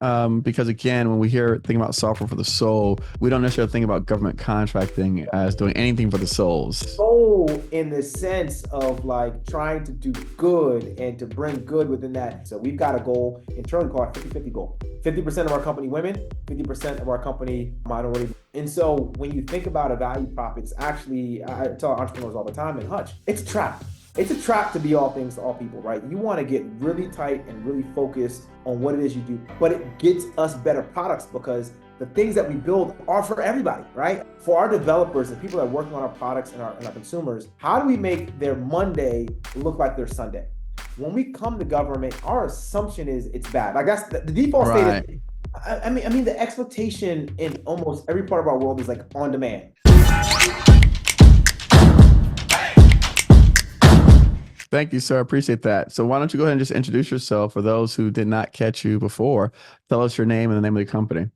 Because again, when we hear think about software for the soul, we don't necessarily think about government contracting as doing anything for the souls. Goal in the sense of like trying to do good and to bring good within that. So we've got a goal internally called 50-50 goal. 50% of our company women, 50% of our company minority. And so when you think about a value prop, it's actually, I tell entrepreneurs all the time in Hutch, it's a trap. It's a trap to be all things to all people, right? You want to get really tight and really focused on what it is you do, but it gets us better products because the things that we build are for everybody, right? For our developers and people that are working on our products and our consumers, how do we make their Monday look like their Sunday? When we come to government, our assumption is it's bad. Like that's the default state Right. is, I mean, the expectation in almost every part of our world is like on demand. Thank you, sir. I appreciate that. So why don't you go ahead and just introduce yourself for those who did not catch you before? Tell us your name and the name of the company.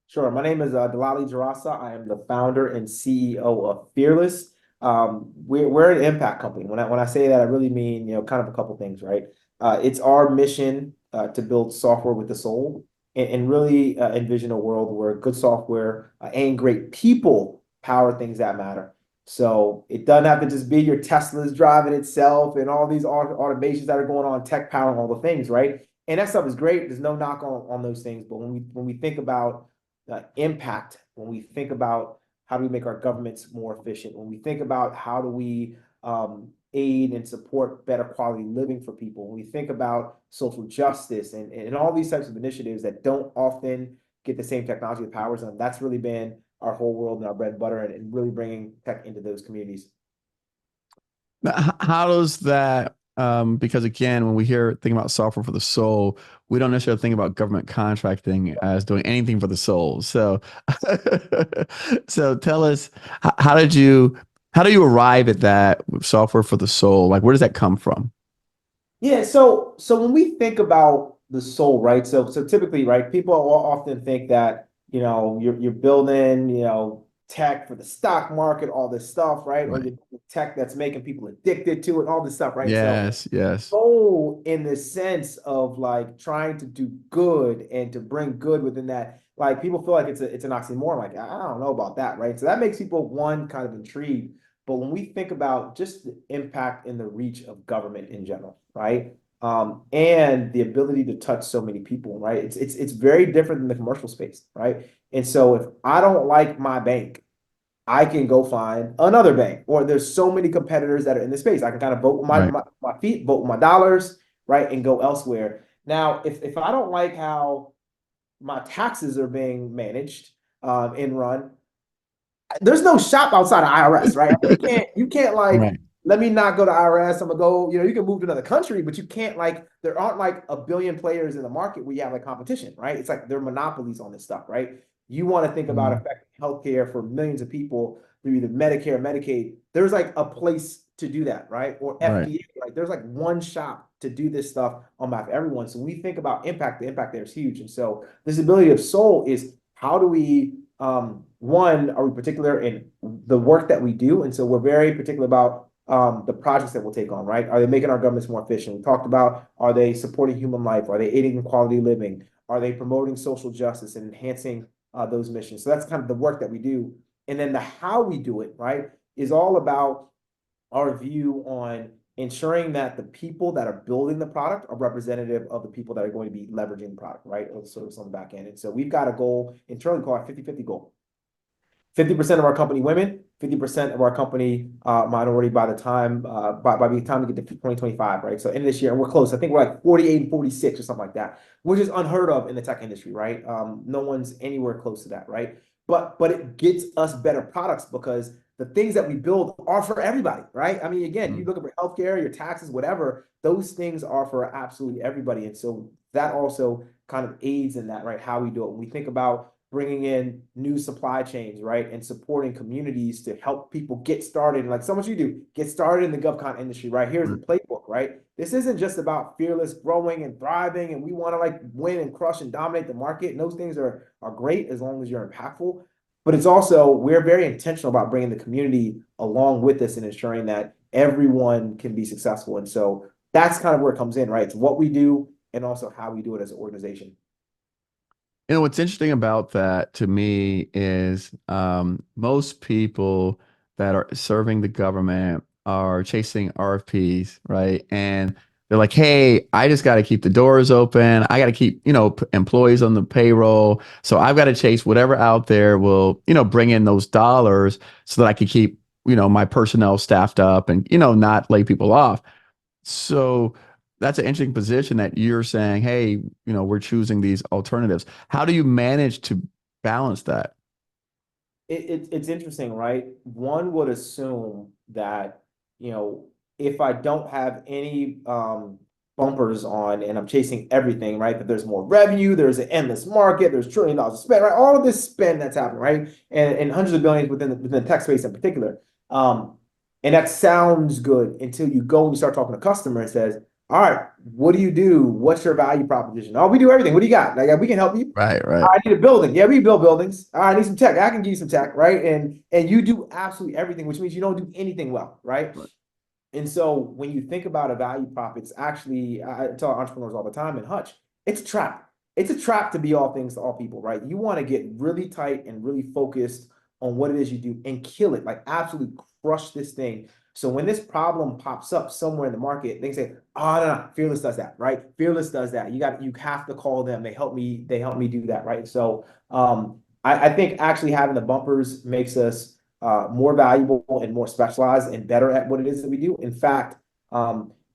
Sure. My name is Delali Jarasa. I am the founder and CEO of Fearless. We're an impact company. When I say that, I really mean, kind of a couple things, right? It's our mission to build software with the soul and really envision a world where good software and great people power things that matter. So it doesn't have to just be your Tesla's driving itself and all these automations that are going on, tech power and all the things, right? And that stuff is great. There's no knock on those things. But when we think about impact, when we think about how do we make our governments more efficient, when we think about how do we aid and support better quality living for people, when we think about social justice and all these types of initiatives that don't often get the same technology that powers them, that's really been our whole world and our bread and butter and really bringing tech into those communities. Now, how does that, because again, when we hear think about software for the soul, we don't necessarily think about government contracting as doing anything for the soul. So, so tell us, how did how do you arrive at that software for the soul? Like, where does that come from? Yeah, so when we think about the soul, right? So typically, right, people often think that, you're building, tech for the stock market, all this stuff, right? Or Right. you're building tech that's making people addicted to it, all this stuff, right? So Yes, yes. soul in the sense of like trying to do good and to bring good within that, like people feel like it's an oxymoron. Like, I don't know about that, right? So that makes people one kind of intrigued. But when we think about just the impact and the reach of government in general, right? And the ability to touch so many people, right? It's very different than the commercial space, right? And so if I don't like my bank, I can go find another bank. Or there's so many competitors that are in the space. I can kind of vote with Right. my feet, vote with my dollars, right? And go elsewhere. Now, if I don't like how my taxes are being managed and run, there's no shop outside of IRS, right? You can't like Right. let me not go to IRS. I'm gonna go, you can move to another country, but you can't like there aren't like a billion players in the market where you have like competition, right? It's like they're monopolies on this stuff, right? You want to think about Mhm. affecting healthcare for millions of people through either Medicare, Medicaid. There's like a place to do that, right? Or Right. FDA, like there's like one shop to do this stuff on behalf of everyone. So when we think about impact, the impact there is huge. And so this ability of soul is how do we one, are we particular in the work that we do? And so we're very particular about the projects that we'll take on, right? Are they making our governments more efficient? We talked about, are they supporting human life? Are they aiding in quality living? Are they promoting social justice and enhancing those missions? So that's kind of the work that we do. And then the how we do it, right, is all about our view on ensuring that the people that are building the product are representative of the people that are going to be leveraging the product, right? Or the service on the back end. And so we've got a goal internally called 50-50 goal. 50% of our company women, 50% of our company minority by the time we get to 2025, right? So in this year, and we're close. I think we're like 48 and 46 or something like that, which is unheard of in the tech industry, right? No one's anywhere close to that, right? But it gets us better products because the things that we build are for everybody, right? I mean, again, you Mhm. look at healthcare, your taxes, whatever, those things are for absolutely everybody. And so that also kind of aids in that, right? How we do it. When we think about bringing in new supply chains, right? And supporting communities to help people get started. And like so much you do, get started in the govcon industry, right? Here's the Right. playbook, right? This isn't just about fearless growing and thriving and we want to like win and crush and dominate the market. And those things are great as long as you're impactful. But it's also, we're very intentional about bringing the community along with us and ensuring that everyone can be successful. And so that's kind of where it comes in, right? It's what we do and also how we do it as an organization. What's interesting about that to me is most people that are serving the government are chasing RFPs, right? And they're like, hey, I just got to keep the doors open. I got to keep, employees on the payroll. So I've got to chase whatever out there will, bring in those dollars so that I can keep, my personnel staffed up and, not lay people off. So that's an interesting position that you're saying, hey, we're choosing these alternatives. How do you manage to balance that? It's interesting, right? One would assume that, you know, if I don't have any bumpers on and I'm chasing everything, right? That there's more revenue, there's an endless market, there's $1 trillion to spend, right? All of this spend that's happening, right? And hundreds of billions within the tech space in particular. Um, and that sounds good until you go and you start talking to customer and says, all right, what do you do? What's your value proposition? Oh, we do everything. What do you got? Like we can help you. Right, right. I need a building. Yeah, we build buildings. I need some tech. I can give you some tech, right? And you do absolutely everything, which means you don't do anything well, right? Right. And so when you think about a value prop, it's actually, I tell entrepreneurs all the time in Hutch, it's a trap. It's a trap to be all things to all people, right? You want to get really tight and really focused on what it is you do and kill it, like absolutely crush this thing. So when this problem pops up somewhere in the market, they say, oh no, Fearless does that, right? Fearless does that. You have to call them. They help me do that, right? So I think actually having the bumpers makes us more valuable and more specialized and better at what it is that we do. In fact,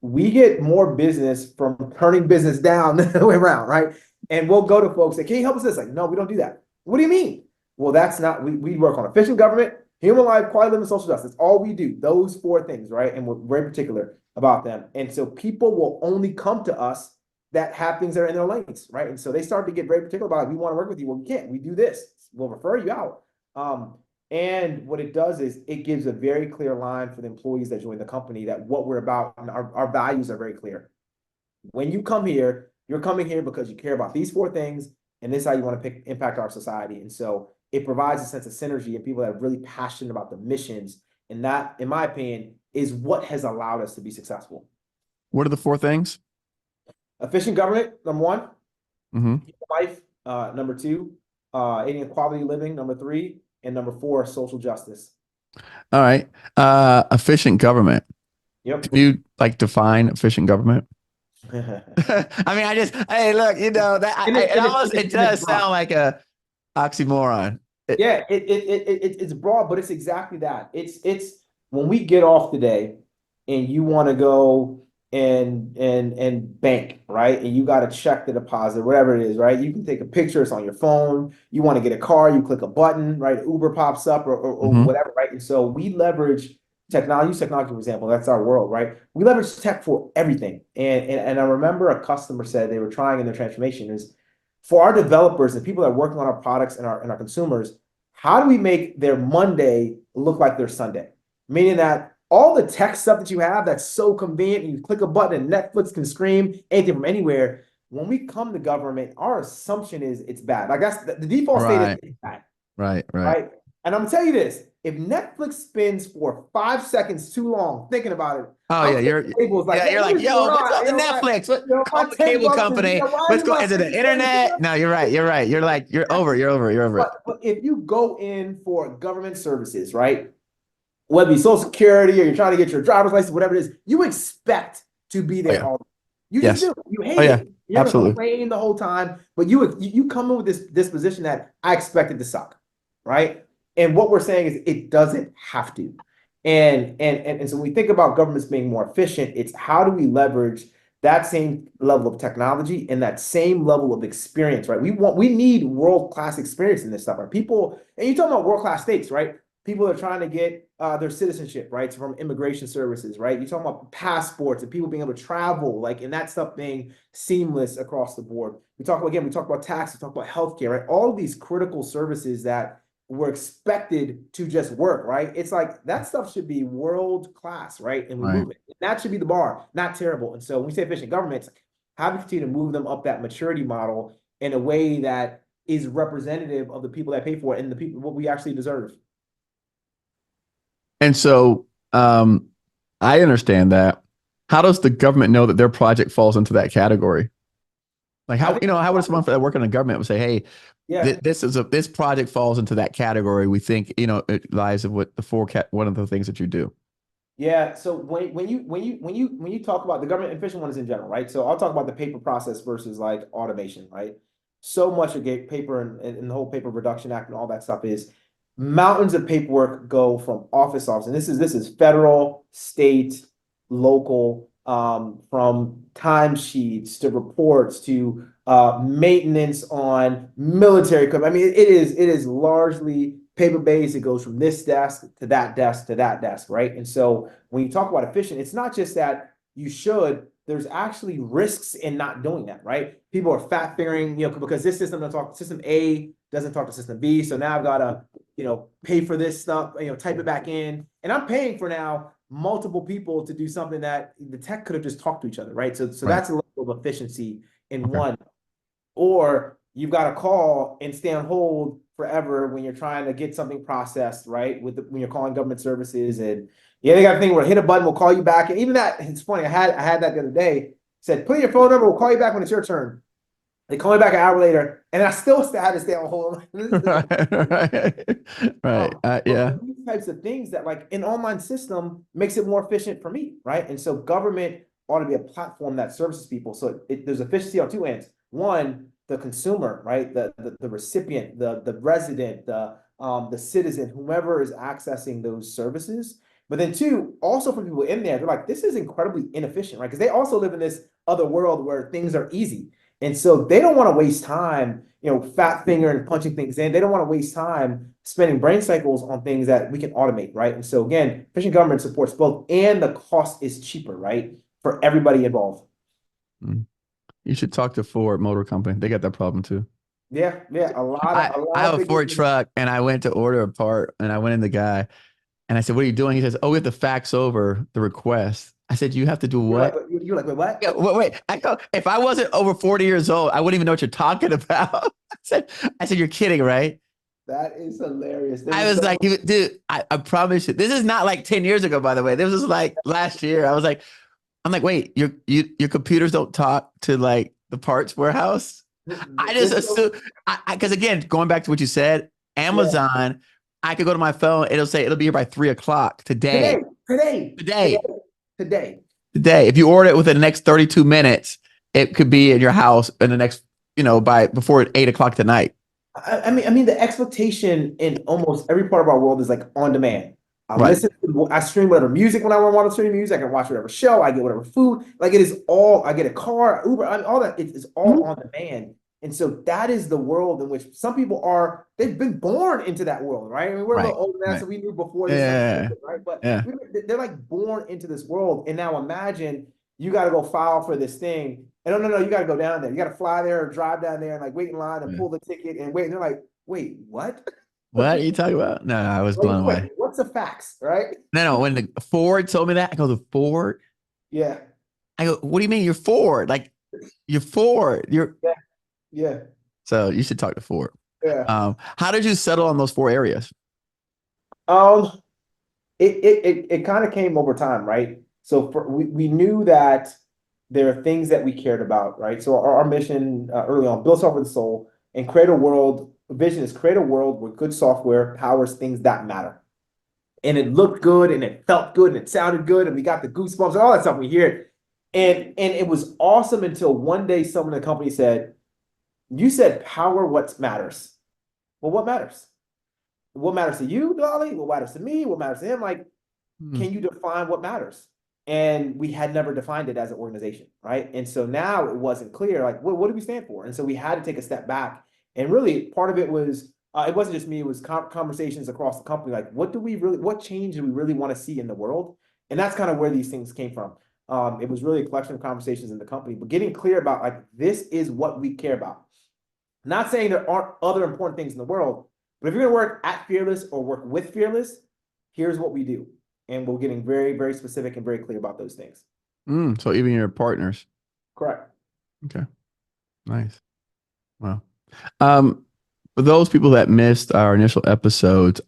we get more business from turning business down than the way around, right? And we'll go to folks that can you help us this? Like, no, we don't do that. What do you mean? Well, that's not we work on efficient government, human life, quality living, social justice. All we do, those four things, right? And we're very particular about them. And so people will only come to us that have things that are in their lanes, right? And so they start to get very particular about it. We want to work with you. Well, we can't. We do this. We'll refer you out. And what it does is it gives a very clear line for the employees that join the company that what we're about and our values are very clear. When you come here, you're coming here because you care about these four things, and this is how you want to impact our society. And so it provides a sense of synergy and people that are really passionate about the missions. And that, in my opinion, is what has allowed us to be successful. What are the four things? Efficient government, number one. Hmm. Life, number two. Any quality living, number three. And number four, social justice. All right. Efficient government. Yep. Can you like define efficient government? I mean, hey, look, that it And it's does broad. sound like a oxymoron. Yeah, it's broad, but it's exactly that. It's when we get off today and you want to go and bank, right? And you got to check the deposit, whatever it is, right? You can take a picture, it's on your phone. You want to get a car, you click a button, right? Uber pops up or Hmm. whatever, right? And so we leverage technology, use technology, for example, that's our world, right? We leverage tech for everything. And I remember a customer said they were trying in their transformation is for our developers and people that are working on our products and our consumers, how do we make their Monday look like their Sunday? Meaning that all the tech stuff that you have that's so convenient, and you click a button and Netflix can stream anything from anywhere. When we come to government, our assumption is it's bad. Like that's the default state is Right, it's bad, right, right. right? And I'm gonna tell you this: if Netflix spins for 5 seconds too long thinking about it, Oh I'm yeah, sitting at the table is like, you're what like, is going yo, what's on? up the Netflix? What My call the cable 10 bucks is, company? why What's is going my is it the thing saying internet? No, you're right. You're right. You're like, you're over, you're over it. but if you go in for government services, right? Whether it be Social Security or you're trying to get your driver's license, whatever it is, you expect to be Oh there yeah. all. You just Yes. do. You Oh hate yeah. it. You're gonna Absolutely. complain the whole time, but you come in with this disposition that I expect it to suck, right? And what we're saying is it doesn't have to. And so when we think about governments being more efficient, it's how do we leverage that same level of technology and that same level of experience, right? We need world-class experience in this stuff. Right? People, and you're talking about world-class states, right? People are trying to get their citizenship, right? From immigration services, right? You're talking about passports and people being able to travel, like, and that stuff being seamless across the board. We talk about tax, we talk about healthcare, right? All of these critical services that we're expected to just work, right? It's like that stuff should be world class, right? And we Right. move it. That should be the bar, not terrible. And so when we say efficient governments, how do we continue to move them up that maturity model in a way that is representative of the people that pay for it and the people what we actually deserve? And so I understand that. How does the government know that their project falls into that category? Like I how, think, how would someone that work in the government would say, hey, yeah. this project falls into that category. We think, it lies of what the one of the things that you do. Yeah, so when you talk about the government efficient ones in general, right? So I'll talk about the paper process versus like automation, right? So much of paper and the whole paper reduction act and all that stuff is mountains of paperwork go from office to office, and this is federal, state, local, from timesheets to reports to maintenance on military equipment. I mean, it is largely paper based. It goes from this desk to that desk to that desk, right? And so when you talk about efficient, it's not just that you should. There's actually risks in not doing that, right? People are fat fingering, because this system A doesn't talk to system B, so now I've got to, pay for this stuff, type it back in, and I'm paying for now multiple people to do something that the tech could have just talked to each other, right? So Right. that's a level of efficiency in Okay. one. Or you've got to call and stay on hold forever when you're trying to get something processed, right? When you're calling government services, and yeah, they got a thing where hit a button, we'll call you back. And even that, it's funny. I had that the other day. Said, put in your phone number, we'll call you back when it's your turn. They call me back an hour later, and I still had to stay on hold. Right. Right. Right. But Yeah. these types of things that, like, an online system makes it more efficient for me, right? And so government ought to be a platform that services people. So there's efficiency on two ends. One, the consumer, right? The recipient, the resident, the citizen, whomever is accessing those services. But then two, also for people in there, they're like, this is incredibly inefficient, right? Because they also live in this other world where things are easy. And so they don't want to waste time, fat finger and punching things in. They don't want to waste time spending brain cycles on things that we can automate, right? And so again, efficient government supports both, and the cost is cheaper, right, for everybody involved. Mm. You should talk to Ford Motor Company. They got that problem too. Yeah, yeah, a lot of I a I lot have of a big. Ford truck and I went to order a part and I went in the guy and I said, "What are you doing?" He says, "Oh, we have to fax over the request." I said, "You have to do You're like, what?" you're like, wait, what? Yeah, wait. I go, if I wasn't over 40 years old, I wouldn't even know what you're talking about. I said, "You're kidding, right?" That is hilarious. There I was was like, so dude, I promise you, this is not like 10 years ago, by the way. This was like last year. I'm like, wait, your computers don't talk to like the parts warehouse? I just this so assume, because again, going back to what you said, yeah. Amazon, I could go to my phone, it'll say it'll be here by 3 o'clock Today, today. today, today, Today, today. today. If you order it within the next 32 minutes, it could be in your house in the next, by before 8 o'clock tonight. I mean, the expectation in almost every part of our world is like on demand. Right. I stream whatever music when I want to stream music. I can watch whatever show. I get whatever food. Like, it is all. I get a car, Uber, all that. It is all Mhm. on demand. And so that is the world in which some people are. They've been born into that world, right? I mean, we're a Right. little older now, Right. so we knew before this stuff Yeah. existed, right? But Yeah. they're like born into this world. And now imagine you got to go file for this thing. And no, you got to go down there. You got to fly there or drive down there and like wait in line and Yeah. pull the ticket and wait. And they're like, wait, what? What are you talking about? No, I was blown Wait, away. what's a fax, right? No. When the Ford told me that, I go, the Ford? Yeah, I go, what do you mean you're Ford? Like, you're Ford. yeah, yeah, So you should talk to Ford. yeah. How did you settle on those four areas? Um, it kind of came over time, right? So we knew that there are things that we cared about, right? So our mission early on, build software with the soul and create a world. Vision is create a world where good software powers things that matter. And it looked good and it felt good and it sounded good and we got the goosebumps and all that stuff we hear. And it was awesome until one day someone in the company said, "You said power what matters." Well, what matters? What matters to you, Dolly? What matters to me? What matters to him? Like, Hmm. can you define what matters? And we had never defined it as an organization, right? And so now it wasn't clear, like, what do we stand for? And so we had to take a step back. And really, part of it was, it wasn't just me, it was conversations across the company, like, what change do we really want to see in the world? And that's kind of where these things came from. It was really a collection of conversations in the company, but getting clear about, like, this is what we care about. Not saying there aren't other important things in the world, but if you're going to work at Fearless or work with Fearless, here's what we do. And we're getting very, very specific and very clear about those things. So even your partners. Correct. Okay. Nice. Wow. Um, for those people that missed our initial episodes,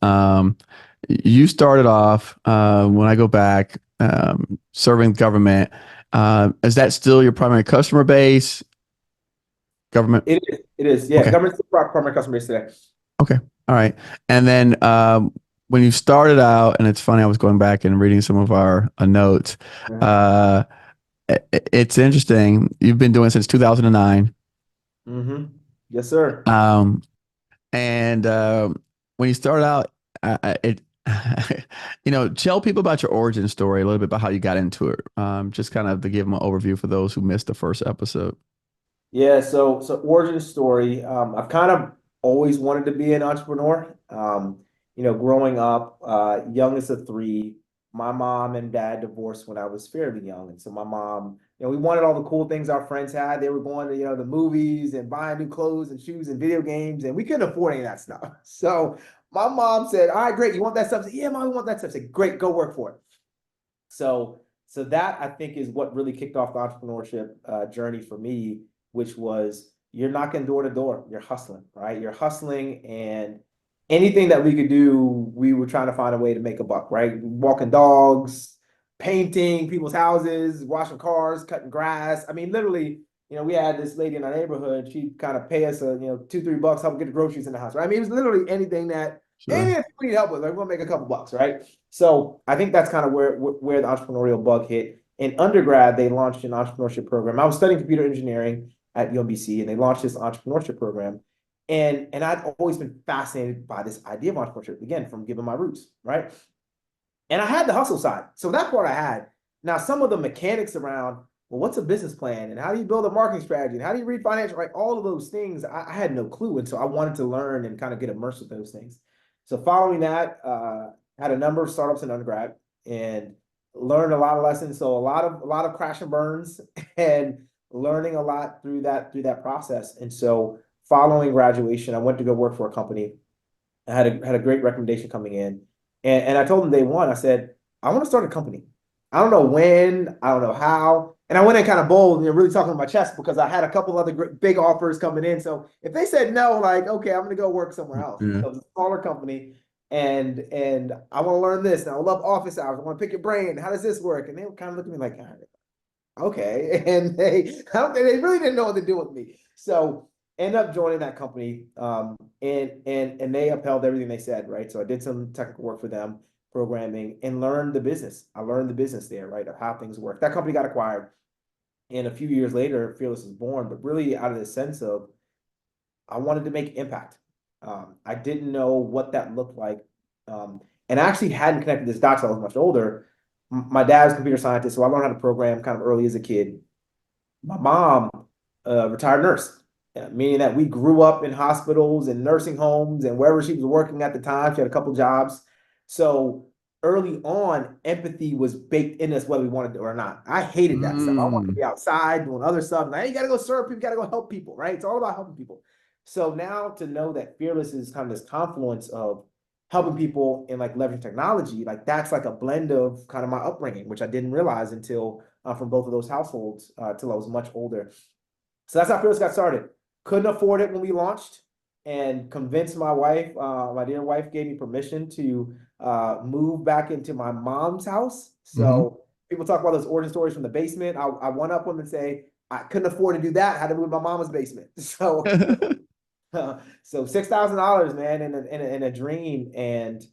you started off, when I go back, serving government. Is that still your primary customer base? Government. It is. Yeah, Okay. government's the primary customer base today. Okay. All right. And then when you started out, and it's funny, I was going back and reading some of our notes. Mhm. Uh, it's interesting. You've been doing it since 2009. Yes, sir. Um, and when you started out, it, tell people about your origin story, a little bit about how you got into it. Just kind of to give them an overview for those who missed the first episode. Yeah, so origin story. I've kind of always wanted to be an entrepreneur. Growing up, youngest of three, my mom and dad divorced when I was fairly young, and so my mom, we wanted all the cool things our friends had. They were going to, the movies and buying new clothes and shoes and video games, and we couldn't afford any of that stuff. So my mom said, "All right, great, you want that stuff?" I said, "Yeah, mom, we want that stuff." I said, "Great, go work for it." So that I think is what really kicked off the entrepreneurship journey for me, which was you're knocking door to door, you're hustling, right? You're hustling, and anything that we could do, we were trying to find a way to make a buck, right? Walking dogs, painting people's houses, washing cars, cutting grass. I mean, literally, we had this lady in our neighborhood. She'd kind of pay us, $2, $3, help get the groceries in the house, right? I mean, it was literally Sure. anything that we need help with, like we'll make a couple bucks, right? So I think that's kind of where the entrepreneurial bug hit. In undergrad, they launched an entrepreneurship program. I was studying computer engineering at UMBC, and they launched this entrepreneurship program. And I'd always been fascinated by this idea of entrepreneurship, again, from given my roots, right? And I had the hustle side. So that part I had. Now, some of the mechanics around, well, what's a business plan? And how do you build a marketing strategy? And how do you read financial, like all of those things, I had no clue. And so I wanted to learn and kind of get immersed with those things. So following that, had a number of startups in undergrad and learned a lot of lessons. So a lot of crash and burns and learning a lot through that process. And so following graduation, I went to go work for a company. I had a great recommendation coming in. And I told them day one, I said, I want to start a company. I don't know when, I don't know how. And I went in kind of bold and really talking to my chest because I had a couple other big offers coming in. So if they said no, like, okay, I'm going to go work somewhere else. Yeah. So it's a smaller company and I want to learn this. And I love office hours. I want to pick your brain. How does this work? And they would kind of look at me like, okay. And they really didn't know what to do with me. So end up joining that company. And they upheld everything they said, right? So I did some technical work for them, programming, and learned the business. I learned the business there, right? Of how things work. That company got acquired. And a few years later, Fearless was born, but really out of the sense of I wanted to make impact. I didn't know what that looked like. And I actually hadn't connected this dot till I was much older. My dad's a computer scientist, so I learned how to program kind of early as a kid. My mom, retired nurse, meaning that we grew up in hospitals and nursing homes and wherever she was working at the time. She had a couple jobs. So early on, empathy was baked in us whether we wanted it or not. I hated that stuff. I wanted to Mm, be outside doing other stuff. Now you got to go serve people, you got to go help people, right? It's all about helping people. So now to know that Fearless is kind of this confluence of helping people and like leveraging technology, like that's like a blend of kind of my upbringing, which I didn't realize until from both of those households till I was much older. So that's how Fearless got started. Couldn't afford it when we launched, and convinced my wife, my dear wife, gave me permission to move back into my mom's house. hmm. So people talk about those origin stories from the basement. I one up them and say I couldn't afford to do that. I had to move to my mama's basement. So so $6,000, man, in a dream, and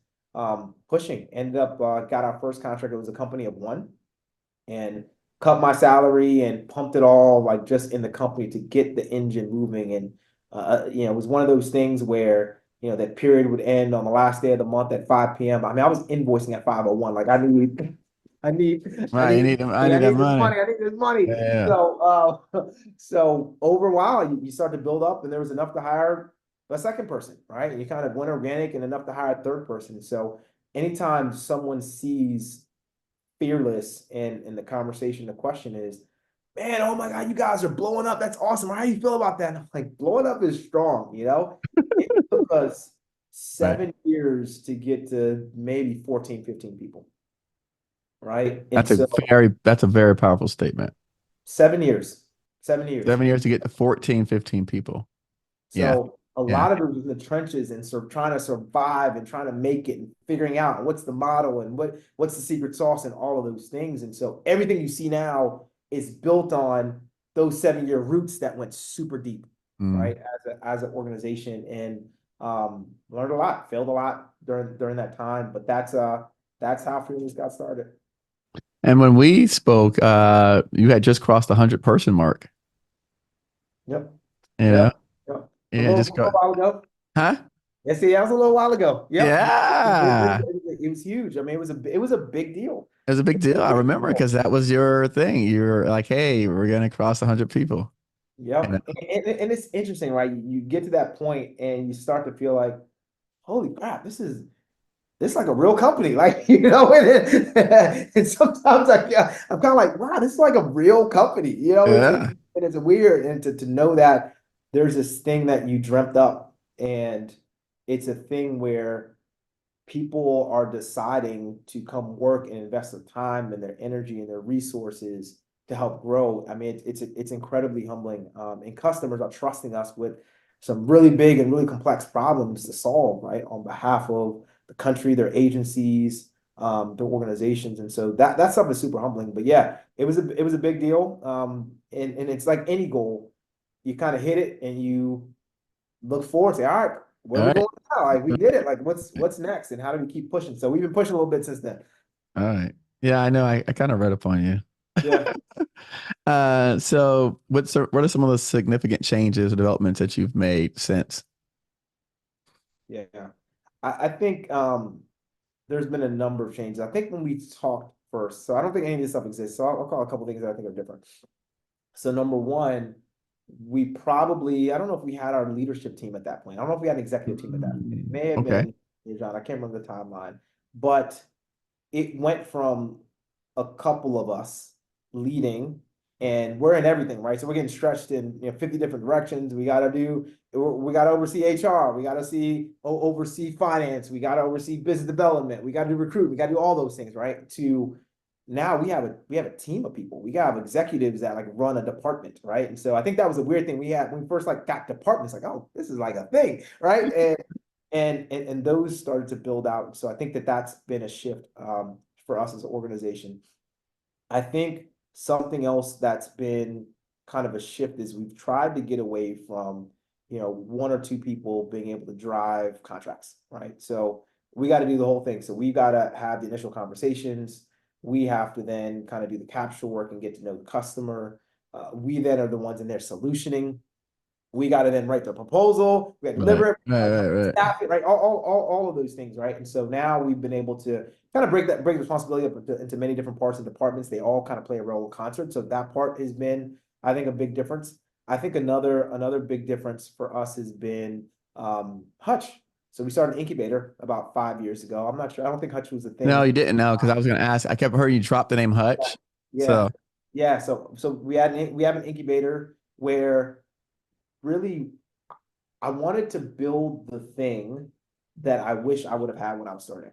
pushing. Ended up got our first contract. It was a company of one, and cut my salary and pumped it all like just in the company to get the engine moving. And it was one of those things where that period would end on the last day of the month at 5 p.m. I mean, I was invoicing at 5:01. Like I need, I Right. You need, need them. I I need that need this money. money. I need this money. Yeah. So over a while, you start to build up, and there was enough to hire a second person, right? And you kind of went organic and enough to hire a third person. So anytime someone sees Fearless and the conversation, the question is, man, oh my God, you guys are blowing up. That's awesome. How do you feel about that? And I'm like, blowing up is strong, It took us Right. 7 years to get to maybe 14, 15 people, right? And That's a so very powerful statement. 7 years, 7 years. 7 years to get to 14, 15 people. Yeah. So a Yeah. lot of it was in the trenches and sort of trying to survive and trying to make it and figuring out what's the model and what's the secret sauce and all of those things. And so everything you see now is built on those 7 year roots that went super deep. Mm. right? As an organization, and learned a lot, failed a lot during that time, but that's how Fearless got started. And when we spoke, you had just crossed the 100-person mark. Yep, You know, yep, yep. you had just A little got, while ago. huh? Yeah, see, that was a little while ago. Yep, Yeah, it was huge. I mean, it was a big deal. it was a big It was deal. a I big remember deal. because that was your thing. You were like, "Hey, we're gonna cross 100 people." You know? Yep, and it's interesting, right? You get to that point and you start to feel like, holy crap, this is like a real company, like and sometimes I'm kind of like, wow, this is like a real company, Yeah. and it's weird, and to know that there's this thing that you dreamt up, and it's a thing where people are deciding to come work and invest their time and their energy and their resources to help grow. I mean, it's incredibly humbling, and customers are trusting us with some really big and really complex problems to solve, right, on behalf of the country, their agencies, their organizations, and so that stuff is super humbling. But yeah, it was a big deal, and it's like any goal, you kind of hit it and you look forward, say, all right, where All are we right. going now? Like we did it. Like what's next, and how do we keep pushing? So we've been pushing a little bit since then. All right. Yeah, I know. I kind of read up on you. Yeah, So what are some of the significant changes or developments that you've made since? yeah. I think there's been a number of changes. I think when we talked first, so I don't think any of this stuff exists. So I'll call a couple things that I think are different. So number one, we probably, I don't know if we had our leadership team at that point. I don't know if we had an executive team at that point. It may have Okay. been John. I can't remember the timeline, but it went from a couple of us leading, and we're in everything, right? So we're getting stretched in 50 different directions. We got to oversee HR, we got to oversee finance, we got to oversee business development, we got to do recruit, we got to do all those things, right? To now we have a team of people. We got executives that like run a department, right? And so I think that was a weird thing we had when we first like got departments, like, oh, this is like a thing, right? And those started to build out. So I think that's been a shift, for us as an organization. I think something else that's been kind of a shift is we've tried to get away from, one or two people being able to drive contracts, right? So we got to do the whole thing. So we've got to have the initial conversations. We have to then kind of do the capture work and get to know the customer. We then are the ones in there solutioning. We got to then write the proposal, we got to Right. deliver it, Right. Right. Right. staff it, right? All of those things, right? And so now we've been able to kind of break the responsibility up into many different parts and departments. They all kind of play a role in concert. So that part has been, I think, a big difference. I think another big difference for us has been Hutch. So we started an incubator about 5 years ago. I'm not sure. I don't think Hutch was a No, thing. you didn't know because I was going to ask. I kept hearing you drop the name Hutch. Yeah, So, yeah. So we have an incubator where really I wanted to build the thing that I wish I would have had when I was starting.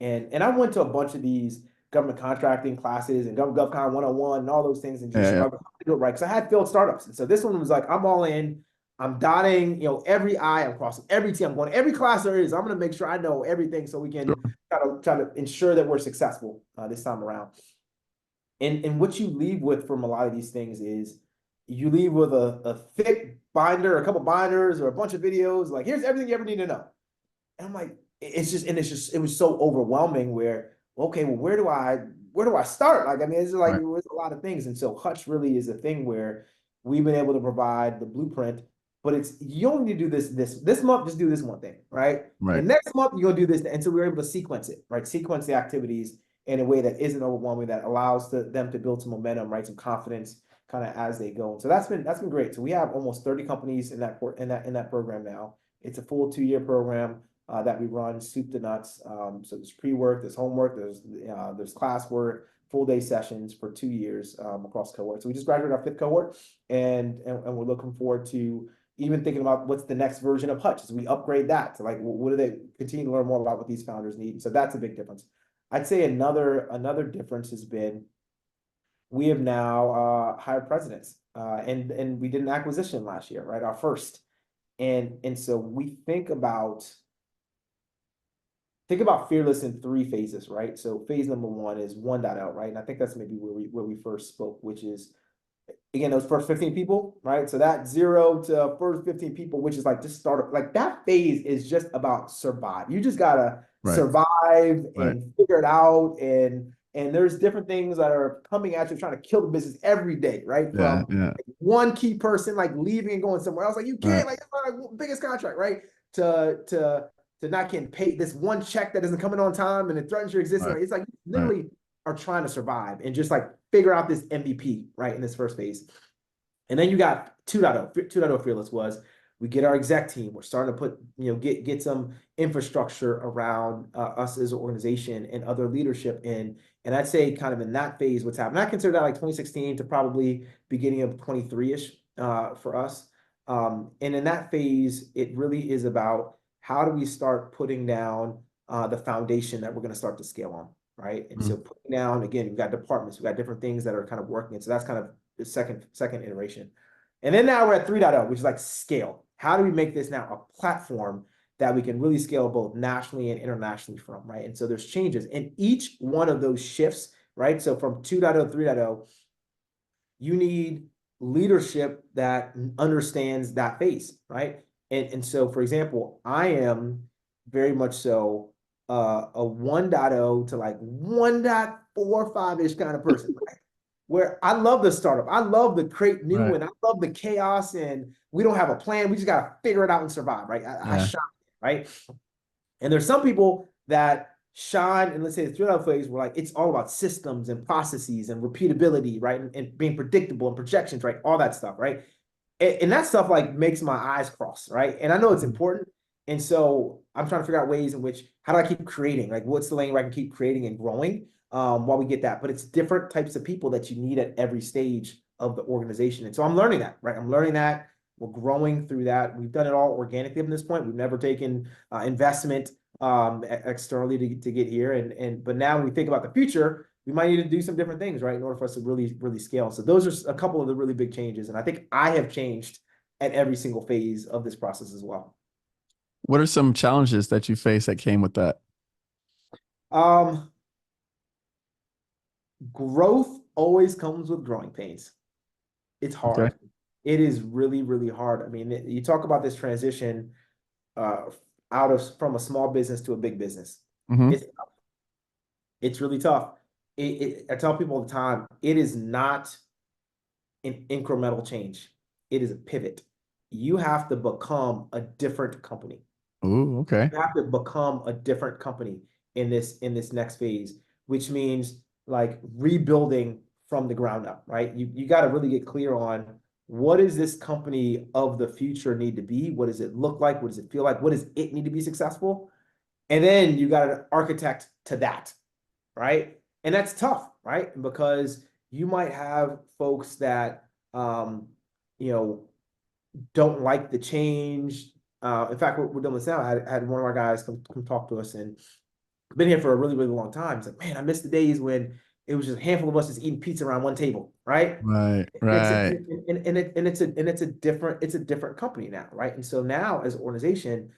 And I went to a bunch of these government contracting classes and govcon 101 and all those things, and just yeah, I was trying to do it right because I had failed startups. And so this one was like, I'm all in. I'm dotting, every I, I'm crossing every T, I'm going to every class there is. I'm going to make sure I know everything so we can yeah. try to ensure that we're successful this time around. And what you leave with from a lot of these things is you leave with a thick binder, a couple binders, or a bunch of videos. Like, here's everything you ever need to know. And I'm like, it was so overwhelming where, okay, well, where do I start? Like, I mean, it's like, Right. it was a lot of things. And so Hutch really is a thing where we've been able to provide the blueprint, but it's, you only need to do this month, just do this one thing, right? Right. And next month, you're going to do this. And so we're able to sequence it, right? Sequence the activities in a way that isn't overwhelming, that allows them to build some momentum, right? Some confidence kind of as they go. And so that's been great. So we have almost 30 companies in that program now. It's a full 2-year program that we run, soup to nuts. So there's pre-work, there's homework, there's classwork, full day sessions for 2 years across cohorts. So we just graduated our 5th cohort, and we're looking forward to even thinking about what's the next version of Hutch as we upgrade that to like, what do they continue to learn more about what these founders need. So that's a big difference. I'd say another difference has been we have now hired presidents, and we did an acquisition last year, right? Our first, and so we think about Fearless in 3 phases, right? So phase number one is 1.0, right? And I think that's maybe where we first spoke, which is again, those first 15 people, right? So that 0 to first 15 people, which is like just start like that phase is just about survive. You just gotta Right. survive Right. and figure it out. And there's different things that are coming at you trying to kill the business every day, right? Yeah. From Yeah. one key person like leaving and going somewhere else, like you Right. can't, like it's my biggest contract, right? To not getting paid this one check that isn't coming on time and it threatens your existence. Right. Like, it's like you Right. literally are trying to survive and just like figure out this MVP, right? In this first phase. And then you got 2.0. 2.0 Fearless was we get our exec team. We're starting to put, get some infrastructure around us as an organization and other leadership in. And I'd say kind of in that phase, what's happened. I consider that like 2016 to probably beginning of 23-ish for us. And in that phase, it really is about how do we start putting down the foundation that we're going to start to scale on, right? And so Mm. putting down, again, we've got departments, we've got different things that are kind of working. And so that's kind of the second iteration. And then now we're at 3.0, which is like scale. How do we make this now a platform that we can really scale both nationally and internationally from, right? And so there's changes in each one of those shifts, right? So from 2.0 to 3.0, you need leadership that understands that phase, right? And so, for example, I am very much so a 1.0 to like 1.45-ish kind of person, right? Where I love the startup. I love the create new Right. and I love the chaos and we don't have a plan. We just got to figure it out and survive, right? I Yeah. shine, right? And there's some people that shine, and let's say the 3.0 phase, where like it's all about systems and processes and repeatability, right? And being predictable and projections, right? All that stuff, right? And that stuff like makes my eyes cross, right? And I know it's Mm. important. And so I'm trying to figure out ways in which how do I keep creating? Like what's the lane where I can keep creating and growing while we get that? But it's different types of people that you need at every stage of the organization. And so I'm learning that, right? I'm learning that. We're growing through that. We've done it all organically at this point. We've never taken investment externally to get here. But now when we think about the future, we might need to do some different things, right, in order for us to really scale. So those are a couple of the really big changes, and I think I have changed at every single phase of this process as well. What are some challenges that you face that came with that? Um, Growth always comes with growing pains. It's Okay. hard. It is really hard. I mean, you talk about this transition uh, out of from a small business to a big business. Hmm. It's it's really tough. I tell people all the time, it is not an incremental change. It is a pivot. You have to become a different company. Oh, okay. You have to become a different company in this next phase, which means like rebuilding from the ground up, right? You got to really get clear on what does this company of the future need to be? What does it look like? What does it feel like? What does it need to be successful? And then you got to architect to that, right? And that's tough, right? Because you might have folks that um, you know, don't like the change. In fact, we're doing this now. I had one of our guys come talk to us and been here for a really long time. It's like, man, I miss the days when it was just a handful of us just eating pizza around one table, right? Right. It's a, Right. it's a different company now, right? And so now as an organization,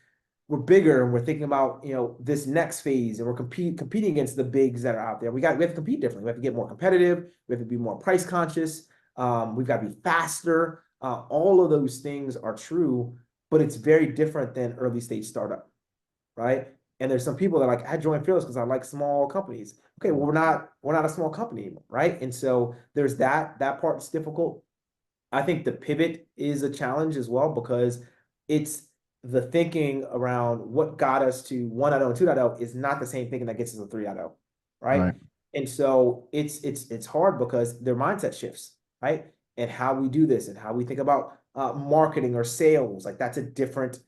we're bigger and we're thinking about this next phase and we're competing against the bigs that are out there. We have to compete differently. We have to get more competitive. We have to be more price conscious. We've got to be faster. All of those things are true, but it's very different than early stage startup, right? And there's some people that are like, I joined Fearless because I like small companies. Okay, well we're not a small company anymore, right? And so there's that part's difficult. I think the pivot is a challenge as well because it's the thinking around what got us to 1.0 and 2.0 is not the same thinking that gets us to 3.0, right? Right. And so it's hard because their mindset shifts, right? And how we do this and how we think about marketing or sales, like that's a different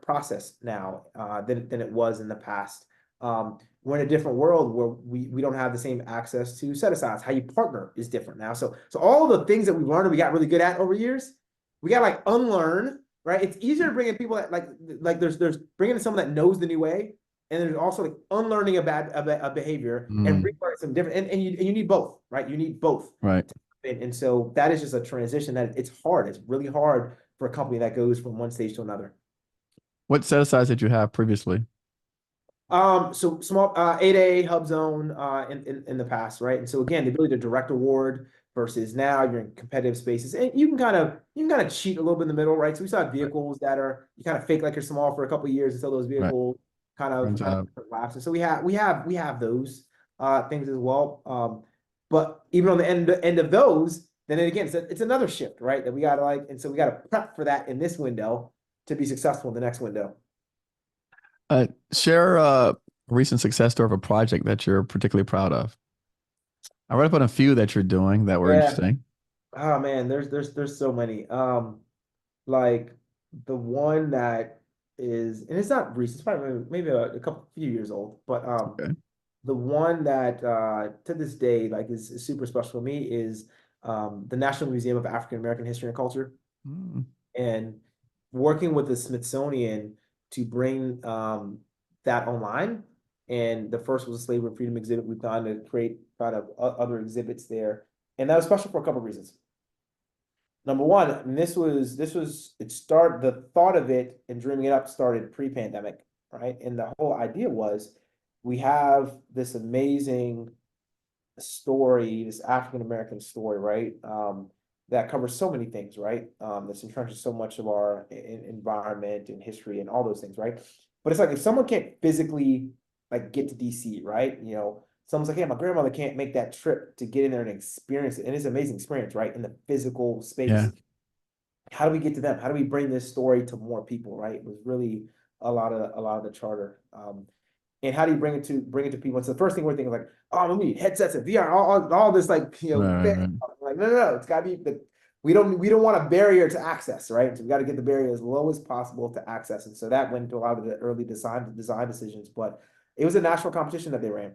process now than it was in the past. We're in a different world where we don't have the same access to set asides. How you partner is different now. So all the things that we learned and we got really good at over years, we got to like unlearn, right? It's easier to bring in people that like there's bringing in someone that knows the new way, and there's also like unlearning a behavior and Mm. relearning some different. And you need both, right? You need both. Right. And so that is just a transition that it's hard. It's really hard for a company that goes from one stage to another. What set asides did you have previously? So small 8A hub zone in the past, right? And so again, the ability to direct award versus now you're in competitive spaces, and you can kind of cheat a little bit in the middle, right? So we saw Right. vehicles that are you kind of fake like you're small for a couple of years until those Right. vehicles Turns kind out. of lapse. And so we have those things as well. But even on the end of those, then again, it's another shift, right? That we gotta and so we gotta prep for that in this window to be successful in the next window. Share a recent success story of a project that you're particularly proud of. I read up on a few that you're doing that were Yeah. interesting. Oh man, there's so many. Like the one that is, and it's not recent, it's probably maybe a couple few years old, but Okay. the one that to this day is super special to me is the National Museum of African American History and Culture, Mm, and working with the Smithsonian to bring that online. And the first was a slavery and freedom exhibit. We've gone to create kind of other exhibits there, and that was special for a couple of reasons. Number one, and this was the thought of it and dreaming it up started pre-pandemic, right? And the whole idea was we have this amazing story, this African American story, right? That covers so many things, right? This entrenches so much of our environment and history and all those things, right? But it's like if someone can't physically like get to DC, right? Someone's like, hey, my grandmother can't make that trip to get in there and experience it. And it's an amazing experience, right? In the physical yeah. space. How do we get to them? How do we bring this story to more people, right? It was really a lot of the charter. And how do you bring it to people? It's the first thing we're thinking like, oh, we need headsets and VR, all this like Right, right. like no, it's gotta be we don't want a barrier to access, right? So we got to get the barrier as low as possible to access. And so that went into a lot of the early design decisions, but it was a national competition that they ran.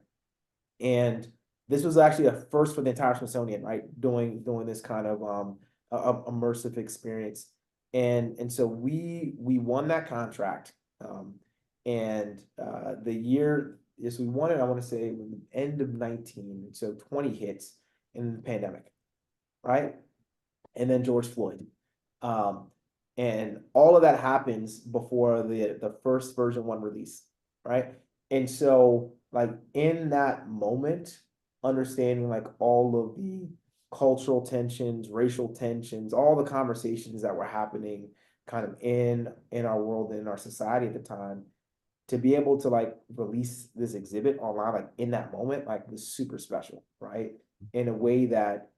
And this was actually a first for the entire Smithsonian, right? Doing this kind of immersive experience. And so we won that contract. And the year is we won it, I want to say the end of 19. So 20 hits in the pandemic, right? And then George Floyd. Um, and all of that happens before the first version one release, right? And so like in that moment, understanding like all of the cultural tensions, racial tensions, all the conversations that were happening kind of in our world and in our society at the time, to be able to like release this exhibit online like in that moment like was super special, right? In a way that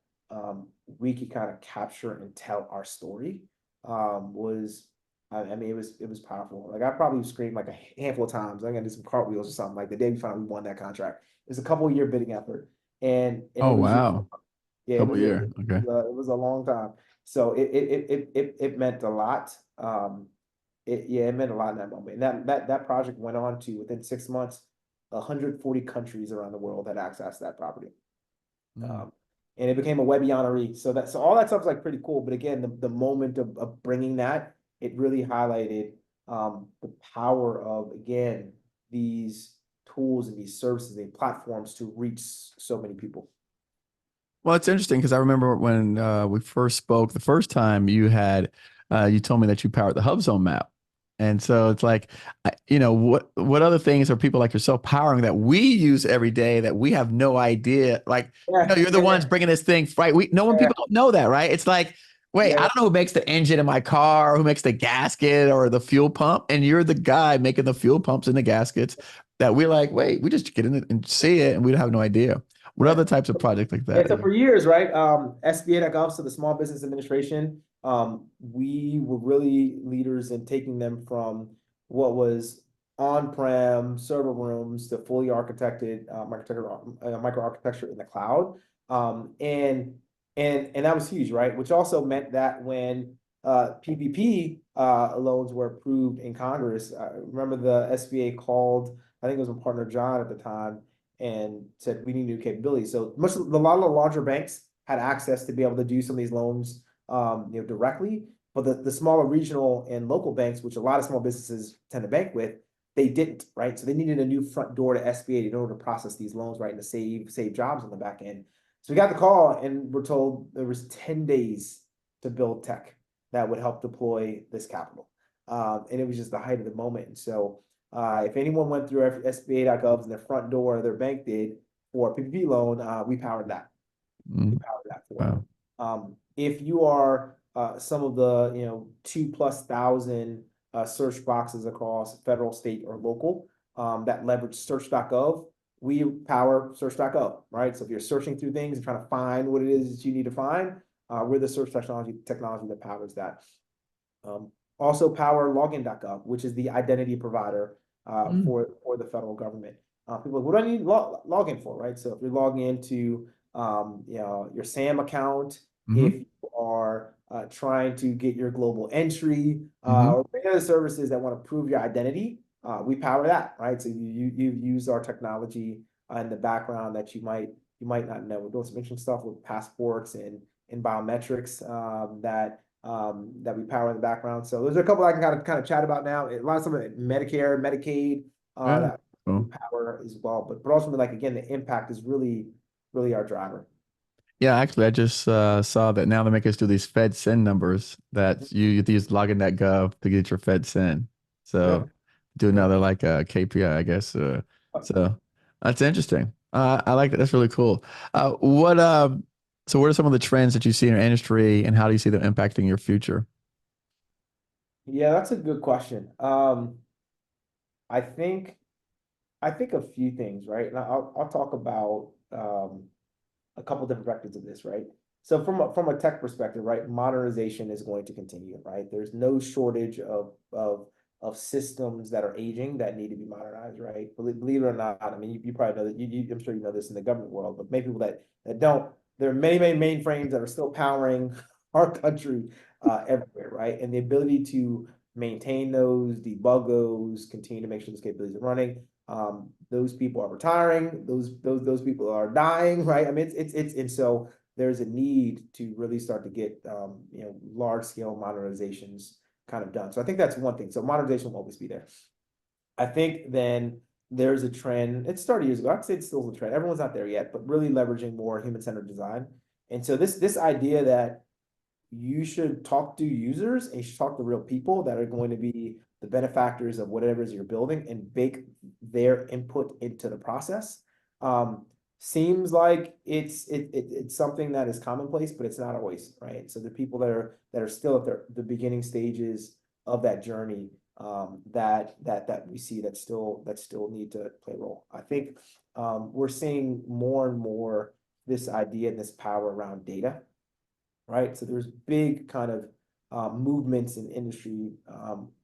we could kind of capture and tell our story was I mean it was powerful. Like I probably screamed like a handful of times. I'm gonna do some cartwheels or something like the day we finally won that contract. It was a couple year bidding effort, and it Oh, was just wow. yeah, Couple year. Okay. it was a long time. So it meant a lot. It meant a lot in that moment. And that project went on to within 6 months, 140 countries around the world had access to that property. Mm. Um, and it became a Webby honoree. So all that stuff's like pretty cool. But again, the moment of bringing that, it really highlighted the power of again these tools and these services and platforms to reach so many people. Well, it's interesting because I remember when we first spoke the first time you told me that you powered the Hub Zone map. And so it's like, what other things are people like yourself powering that we use every day that we have no idea? Like, Yeah, you're the ones bringing this thing, right? No one, yeah, people don't know that, right? It's like, wait, I yeah. don't know who makes the engine in my car, who makes the gasket or the fuel pump, and you're the guy making the fuel pumps and the gaskets that we're like, wait, we just get in it and see it, and we have no idea. What Yeah. other types of projects like Yeah, that? so for years, right, SBA.gov, so the Small Business Administration, we were really leaders in taking them from what was on-prem server rooms to fully architected microarchitecture in the cloud. And that was huge, right? Which also meant that when PPP loans were approved in Congress, I remember the SBA called, I think it was my partner John at the time, and said we need new capabilities. So a lot of the larger banks had access to be able to do some of these loans, directly. But the smaller regional and local banks, which a lot of small businesses tend to bank with, they didn't, right? So they needed a new front door to SBA in order to process these loans, right, and to save jobs on the back end. So we got the call and we're told there was 10 days to build tech that would help deploy this capital. And it was just the height of the moment. And so if anyone went through SBA.gov and their front door, their bank did for a PPP loan, we powered that. We Mm, power that for. wow. If you are some of the 2,000+ search boxes across federal, state, or local that leverage search.gov, we power search.gov, right? So if you're searching through things and trying to find what it is that you need to find, we're the search technology that powers that. Also power login.gov, which is the identity provider Mm, for the federal government. People are like, what do I need login for, right? So if you're logging into your SAM account, if hmm you are trying to get your global entry hmm or any other services that want to prove your identity, we power that, right? So you use our technology in the background that you might not know. We're doing some interesting stuff with passports and biometrics that we power in the background. So there's a couple I can kind of chat about now. A lot of some of it, Medicare, Medicaid, Yeah. that we Cool. power as well. But ultimately, like again, the impact is really our driver. Yeah, actually, I just saw that now they make us do these Fed send numbers that you have to use login.gov to get your Fed send. Yep. So do Yep. another like KPI, I guess. So that's interesting. I like that. That's really cool. What so what are some of the trends that you see in your industry and how do you see them impacting your future? Yeah, that's a good question. I think a few things, right? And I'll talk about a couple different vectors of this, right? So from a tech perspective, right, modernization is going to continue, right? There's no shortage of systems that are aging that need to be modernized, right? Believe it or not, I mean, you probably know that. I'm sure you know this in the government world, but many people that don't. There are many mainframes that are still powering our country everywhere, right? And the ability to maintain those, debug those, continue to make sure those capabilities are running, those people are retiring, those people are dying, right? I mean, it's and so there's a need to really start to get large scale modernizations kind of done. So I think that's one thing. So modernization will always be there. I think then there's a trend. It started years ago. I'd say it's still a trend. Everyone's not there yet, but really leveraging more human centered design. And so this idea that you should talk to users and you should talk to real people that are going to be the benefactors of whatever it is you're building and bake their input into the process. Um, Seems like it's something that is commonplace, but it's not always, right? So the people that are still at the beginning stages of that journey, that we see that still need to play a role. I think we're seeing more and more this idea and this power around data, right? So there's big kind of movements in industry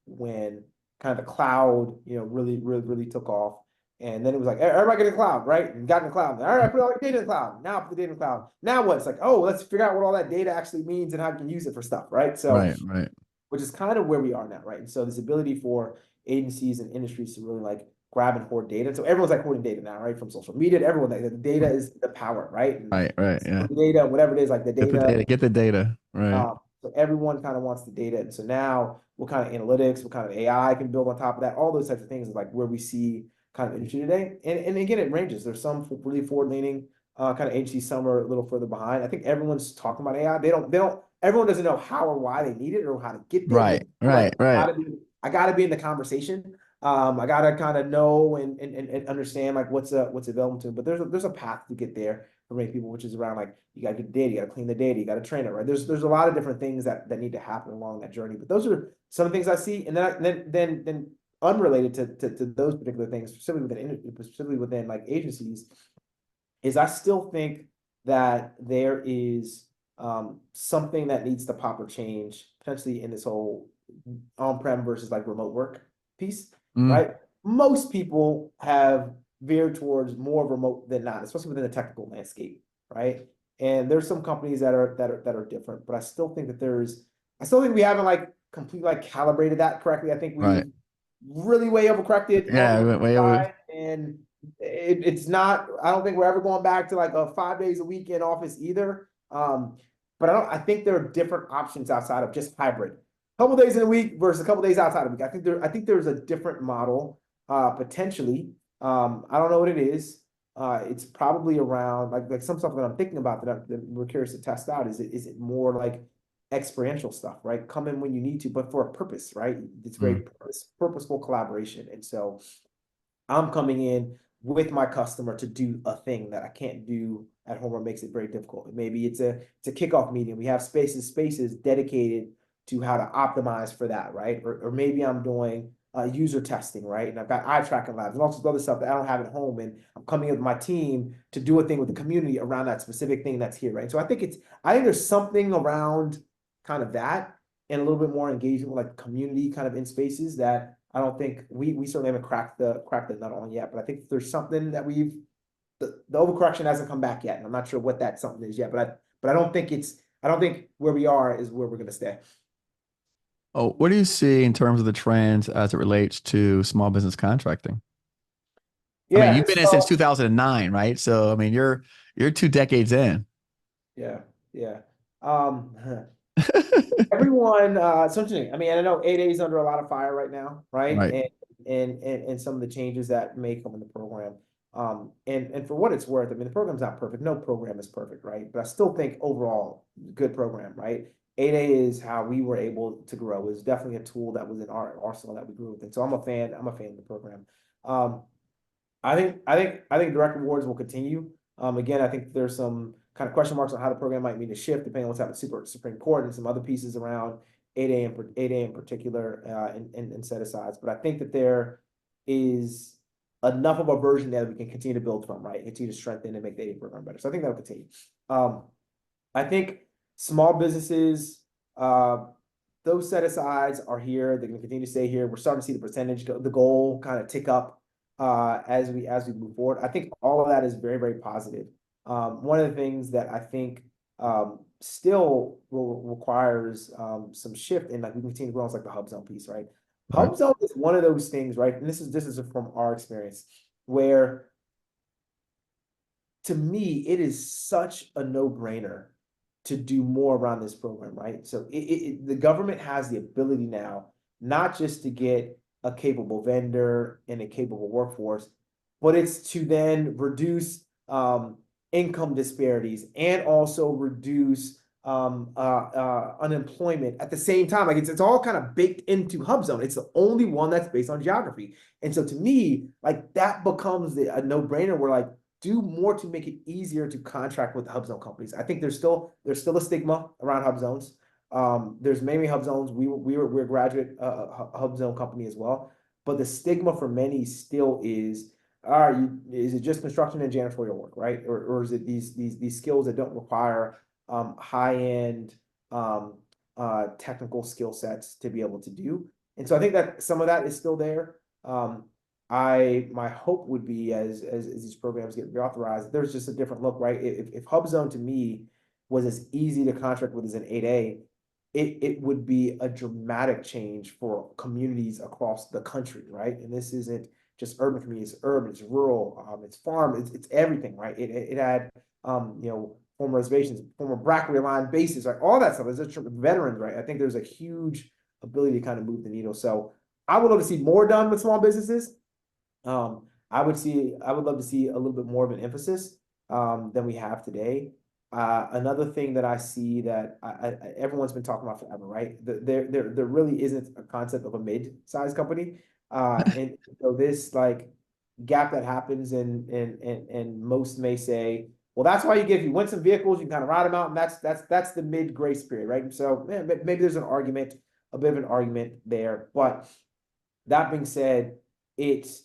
when kind of the cloud, really took off. And then it was like, everybody get in the cloud, right? And got in the cloud. All right, put all your data in the cloud. Now put the data in the cloud. Now what? It's like, oh, let's figure out what all that data actually means and how you can use it for stuff, right? So, Right, right. which is kind of where we are now, right? And so this ability for agencies and industries to really like grab and hoard data. So everyone's like hoarding data now, right? From social media to everyone, like the data is the power, right? And Right, right. Yeah. the data, whatever it is, like the Get the data. data, get the data. Right. So everyone kind of wants the data. And so now what kind of analytics, what kind of AI can build on top of that, all those types of things is like where we see kind of industry today. And again, it ranges. There's some really forward leaning kind of agencies, some are a little further behind. I think everyone's talking about AI. Everyone doesn't know how or why they need it or how to get there. Right, But like, right, right. I gotta be in the conversation. I gotta kind of know and understand like what's available to them. But there's a path to get there for many people, which is around like you got to get the data, you got to clean the data, you got to train it, right? There's a lot of different things that need to happen along that journey. But those are some of the things I see, and then unrelated to those particular things, specifically within like agencies, is I still think that there is something that needs to pop or change potentially in this whole on-prem versus like remote work piece, Mm, right? Most people have veered towards more remote than not, especially within the technical landscape, right? And there's some companies that are different, but I still think we haven't like completely like calibrated that correctly. I think right. we've really way overcorrected on Yeah, the we remote went way over. side, and it's not. I don't think we're ever going back to like a 5 days a week in office either. But I think there are different options outside of just hybrid. A couple days in a week versus a couple days outside of a week. I think there's a different model potentially. I don't know what it is. It's probably around like some stuff that I'm thinking about that we're curious to test out. Is it more like experiential stuff, right? Come in when you need to, but for a purpose, right? It's very Mm, purposeful collaboration. And so I'm coming in with my customer to do a thing that I can't do at home or makes it very difficult. Maybe it's a kickoff meeting. We have spaces dedicated to how to optimize for that, right? Or maybe I'm doing user testing, right? And I've got eye tracking labs and all sorts of other stuff that I don't have at home. And I'm coming with my team to do a thing with the community around that specific thing that's here, right? So I think there's something around kind of that and a little bit more engagement with like community kind of in spaces that I don't think we certainly haven't cracked the nut on yet. But I think there's something that the overcorrection hasn't come back yet. And I'm not sure what that something is yet, but I don't think where we are is where we're gonna stay. Oh, what do you see in terms of the trends as it relates to small business contracting? I mean, Yeah, you've been in since so 2009, right? So, I mean, you're 2 decades in. yeah, yeah. Um Everyone, so interesting. I mean, I know 8A is under a lot of fire right now, right? Right, And some of the changes that may come in the program. And for what it's worth, I mean, the program's not perfect. No program is perfect, right? But I still think overall, good program, right? 8A is how we were able to grow. It was definitely a tool that was in our arsenal that we grew with. And so I'm a fan. I'm a fan of the program. Um, I think direct rewards will continue. Again, I think there's some kind of question marks on how the program might need to shift depending on what's happening with Supreme Court and some other pieces around 8A in particular and set asides. But I think that there is enough of a version there that we can continue to build from, right? Continue to strengthen and make the 8A program better. So I think that'll continue. Um, I think small businesses, those set asides are here. They're going to continue to stay here. We're starting to see the percentage, the goal kind of tick up as we move forward. I think all of that is very, very positive. One of the things that I think still requires some shift and like we continue to grow is like the hub zone piece, right? right, Hub zone is one of those things, right? And this is from our experience where to me it is such a no-brainer to do more around this program, right? So the government has the ability now not just to get a capable vendor and a capable workforce, but it's to then reduce income disparities and also reduce unemployment at the same time. Like it's all kind of baked into Hub Zone. It's the only one that's based on geography. And so to me, like that becomes a no-brainer where like do more to make it easier to contract with the hub zone companies. I think there's still a stigma around hub zones. There's many hub zones. We're a graduate hub zone company as well, but the stigma for many still is, all right, is it just construction and janitorial work, right? Or is it these skills that don't require high end technical skill sets to be able to do? And so I think that some of that is still there. My hope would be as these programs get reauthorized, there's just a different look, right? If Hub Zone to me was as easy to contract with as an 8A, it would be a dramatic change for communities across the country, right? And this isn't just urban communities, it's urban, it's rural, it's farm, it's everything, right? It had former reservations, former Brackley line bases, right? All that stuff. There's veterans, right? I think there's a huge ability to kind of move the needle. So I would love to see more done with small businesses. I would love to see a little bit more of an emphasis than we have today. Another thing that I see that everyone's been talking about forever, right? There really isn't a concept of a mid-sized company. And so this like gap that happens and most may say, well, that's why if you win some vehicles, you can kind of ride them out, and that's the mid grace period, right? So maybe there's a bit of an argument there. But that being said, it's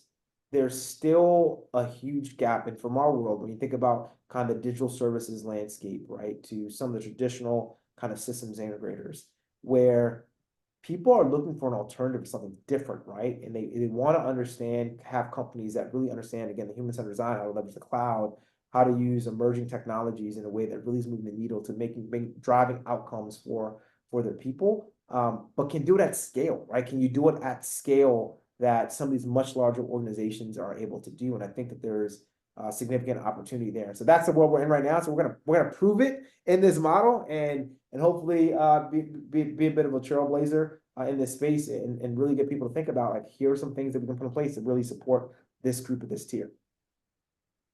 there's still a huge gap. And from our world, when you think about kind of the digital services landscape, right, to some of the traditional kind of systems integrators, where people are looking for an alternative to something different, right? And they want to understand, have companies that really understand, again, the human-centered design, how to leverage the cloud, how to use emerging technologies in a way that really is moving the needle to driving outcomes for their people, but can do it at scale, right? Can you do it at scale that some of these much larger organizations are able to do? And I think that there's significant opportunity there. So that's the world we're in right now. So we're gonna prove it in this model and hopefully be a bit of a trailblazer in this space and really get people to think about like here are some things that we can put in place to really support this group of this tier.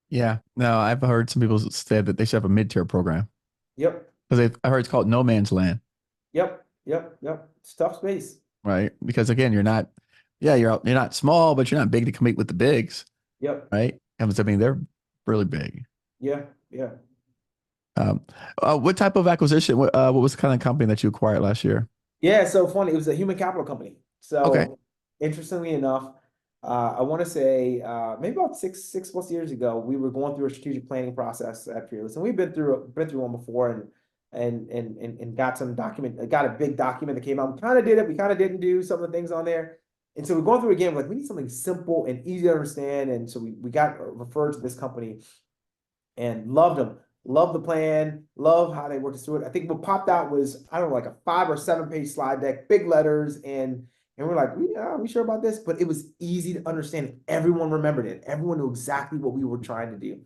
yeah. No, I've heard some people say that they should have a mid-tier program Yep. because I heard it's called no man's land, Yep. It's tough space. right? Because again, you're not, yeah, you're not small, but you're not big to compete with the bigs, Yep. right? I mean, they're really big. Yeah, yeah. Um, what type of acquisition? What was the kind of company that you acquired last year? Yeah, so funny. It was a human capital company. Okay. So interestingly enough, I want to say maybe about six plus years ago, we were going through a strategic planning process at Fearless, and we've been through one before, and got some document, got a big document that came out. We kind of did it, we kind of didn't do some of the things on there, and so we're going through again. Like we need something simple and easy to understand, and so we got referred to this company and loved them. Love the plan, love how they worked us through it. I think what popped out was, I don't know, like a 5 or 7 page slide deck, big letters, and we're like, are we sure about this? But it was easy to understand. Everyone remembered it. Everyone knew exactly what we were trying to do.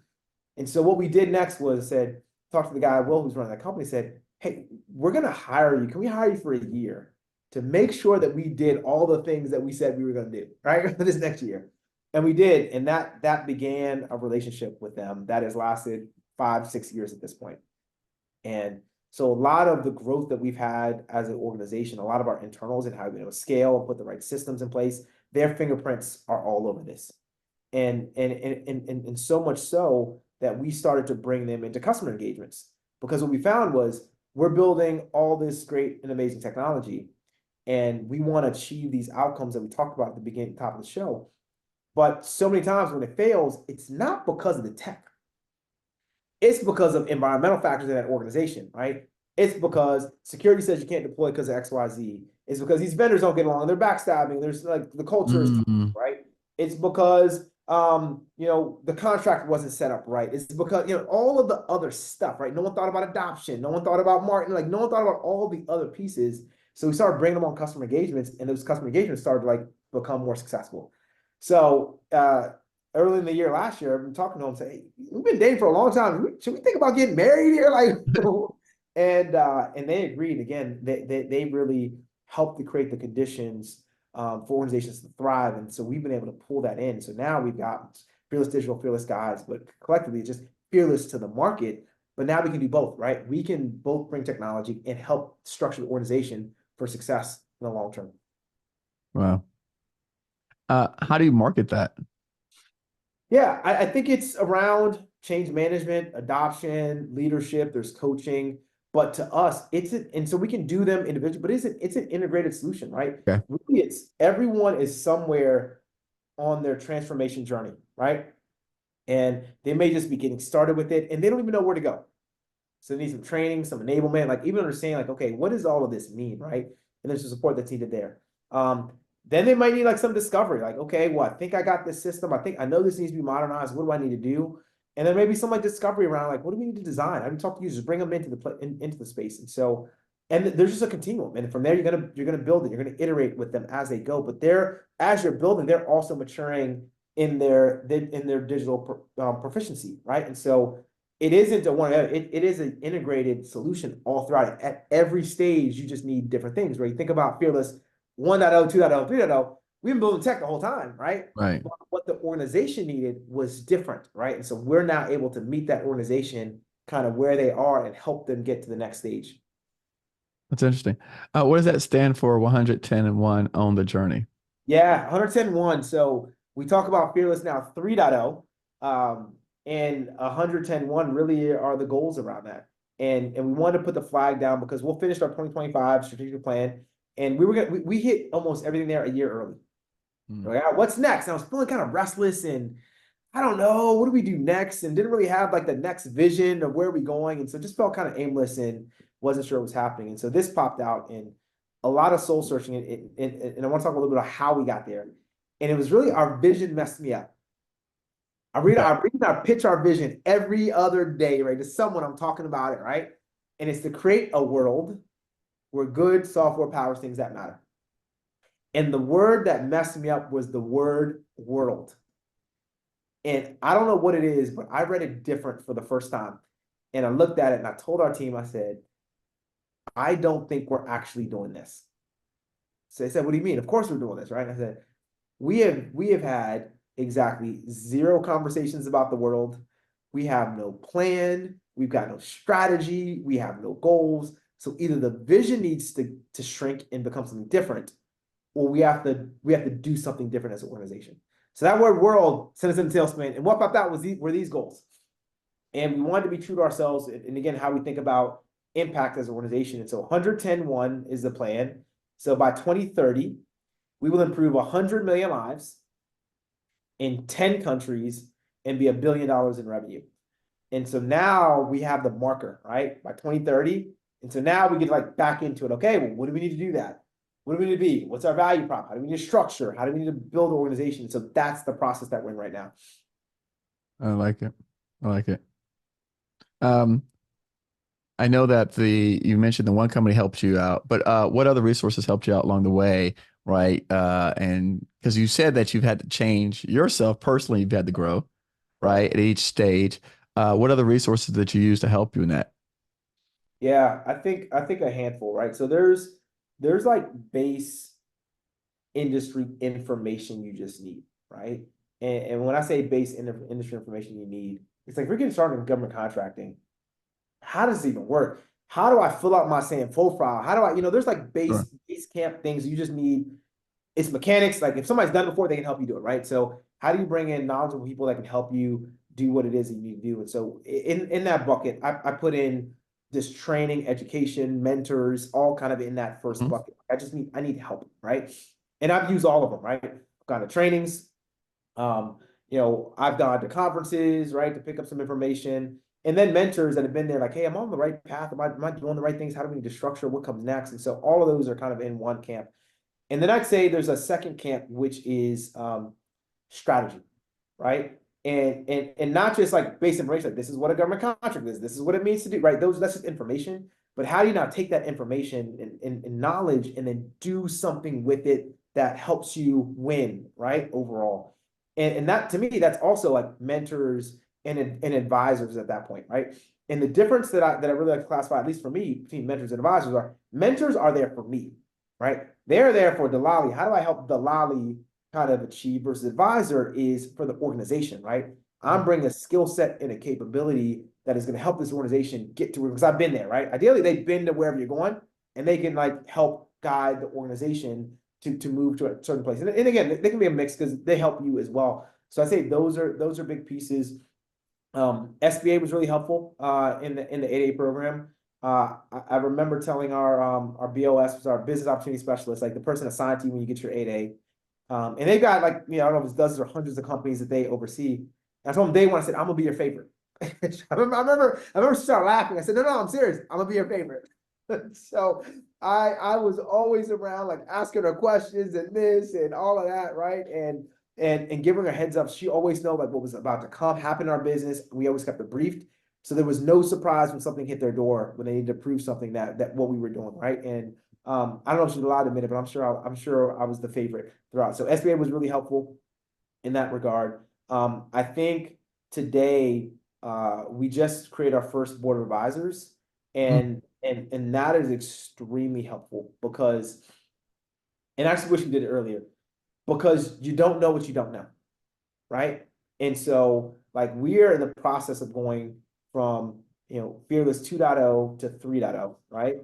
And so what we did next was said, talk to the guy, Will, who's running that company, said, hey, we're gonna hire you. Can we hire you for a year to make sure that we did all the things that we said we were gonna do, right? For this next year. And we did, and that began a relationship with them that has lasted 5, 6 years at this point. And so a lot of the growth that we've had as an organization, a lot of our internals and how we've been able to scale and put the right systems in place, their fingerprints are all over this. And so much so that we started to bring them into customer engagements. Because what we found was we're building all this great and amazing technology, and we want to achieve these outcomes that we talked about at the beginning, top of the show. But so many times when it fails, it's not because of the tech. It's because of environmental factors in that organization, right? It's because security says you can't deploy because of XYZ. It's because these vendors don't get along. They're backstabbing. There's like the culture is toxic, Mm, right? It's because the contract wasn't set up right. It's because all of the other stuff, right? No one thought about adoption. No one thought about marketing. Like no one thought about all the other pieces. So we started bringing them on customer engagements, and those customer engagements started to like become more successful. So early in the year last year, I've been talking to him, say, hey, we've been dating for a long time. Should we think about getting married here? Like, and they agreed. Again, they really helped to create the conditions for organizations to thrive. And so we've been able to pull that in. So now we've got Fearless Digital, Fearless Guys, but collectively just fearless to the market. But now we can do both, right? We can both bring technology and help structure the organization for success in the long term. wow. How do you market that? Yeah, I think it's around change management, adoption, leadership, there's coaching. But to us, and so we can do them individually, but it's an integrated solution, right? Okay. Really, it's everyone is somewhere on their transformation journey, right? And they may just be getting started with it and they don't even know where to go. So they need some training, some enablement, like even understanding, like, okay, what does all of this mean, right? And there's some support that's needed there. Then they might need like some discovery, like, okay, well, I think I got this system. I think I know this needs to be modernized. What do I need to do? And then maybe some like discovery around, like, what do we need to design? I mean, talk to users, bring them into into the space. And so, and there's just a continuum. And from there, you're gonna build it. You're gonna iterate with them as they go. But as you're building, they're also maturing in their digital proficiency, right? And so it isn't a one, it is an integrated solution all throughout it. At every stage, you just need different things, right? You think about Fearless 1.0, 2.0, 3.0. We've been building tech the whole time, right? Right. But what the organization needed was different, right? And so we're now able to meet that organization kind of where they are and help them get to the next stage. That's interesting. What does that stand for? 110 and one on the journey. Yeah, 110.1. So we talk about Fearless now 3.0, and 110.1 really are the goals around that. And we wanted to put the flag down because we'll finish our 2025 strategic plan, and we hit almost everything there a year early. Mm. Like, what's next? And I was feeling kind of restless and I don't know, what do we do next? And didn't really have like the next vision of where are we going. And so just felt kind of aimless and wasn't sure what was happening. And so this popped out and a lot of soul searching. And I want to talk a little bit about how we got there. And it was really our vision messed me up. Okay. I pitch our vision every other day, right? To someone I'm talking about it, right? And it's to create a world where good software powers things that matter. And the word that messed me up was the word world. And I don't know what it is, but I read it different for the first time. And I looked at it and I told our team, I said, I don't think we're actually doing this. So they said, what do you mean? Of course we're doing this, right? And I said, we have had exactly zero conversations about the world. We have no plan. We've got no strategy. We have no goals. So either the vision needs to shrink and become something different, or we have to do something different as an organization. So that word world sent us in a tailspin. And what about that were these goals? And we wanted to be true to ourselves. And again, how we think about impact as an organization. And so 110.1 is the plan. So by 2030, we will improve 100 million lives in 10 countries and be $1 billion in revenue. And so now we have the marker, right? By 2030. And so now we get like back into it. Okay, well, what do we need to do that? What do we need to be? What's our value prop? How do we need to structure? How do we need to build an organization? So that's the process that we're in right now. I like it. I like it. Um, I know that you mentioned the one company helped you out, but what other resources helped you out along the way, right? And because you said that you've had to change yourself personally, you've had to grow, Right. right, at each stage. What other resources that you use to help you in that? Yeah, I think a handful, right? So there's like base industry information you just need, right? And when I say base industry information you need, it's like we're getting started in government contracting. How does it even work? How do I fill out my SAM profile? How do I, there's like Sure. base camp things you just need. It's mechanics. Like if somebody's done it before, they can help you do it, right? So how do you bring in knowledgeable people that can help you do what it is that you need to do? And so in that bucket, I put in just training, education, mentors, all kind of in that first Mhm. bucket. I need help, right? And I've used all of them, right? I've gone to trainings, I've gone to conferences, right, to pick up some information. And then mentors that have been there, like, hey, I'm on the right path. Am I doing the right things? How do we need to structure? What comes next? And so all of those are kind of in one camp. And then I'd say there's a second camp, which is strategy, right? And not just like basic information, like this is what a government contract is, this is what it means to do, right? That's just information. But how do you now take that information and knowledge and then do something with it that helps you win, right? Overall. And that to me, that's also like mentors and advisors at that point, right? And the difference that I really like to classify, at least for me, between mentors and advisors are mentors are there for me, right? They're there for Delali. How do I help Delali kind of achieve versus advisor is for the organization, right? I'm bringing a skill set and a capability that is going to help this organization get to where, because I've been there, right? Ideally, they've been to wherever you're going and they can like help guide the organization to move to a certain place. And again, they can be a mix because they help you as well. So I say those are big pieces. SBA was really helpful in the 8A program. I remember telling our BOS, was our business opportunity specialist, like the person assigned to you when you get your 8A. And they've got like, I don't know if it's dozens or hundreds of companies that they oversee. And I told them day one, I said, I'm gonna be your favorite. I remember she started laughing. I said, no, I'm serious. I'm gonna be your favorite. So I was always around like asking her questions and this and all of that, right? And giving her heads up. She always know like what was about to come happen in our business. We always kept her briefed. So there was no surprise when something hit their door when they needed to prove something that what we were doing, right? And I don't know if she's allowed to admit it, but I'm sure I was the favorite throughout. So SBA was really helpful in that regard. I think today we just created our first board of advisors, Mhm. and that is extremely helpful because, and I actually wish we did it earlier, because you don't know what you don't know, right? And so like we're in the process of going from Fearless 2.0 to 3.0, right?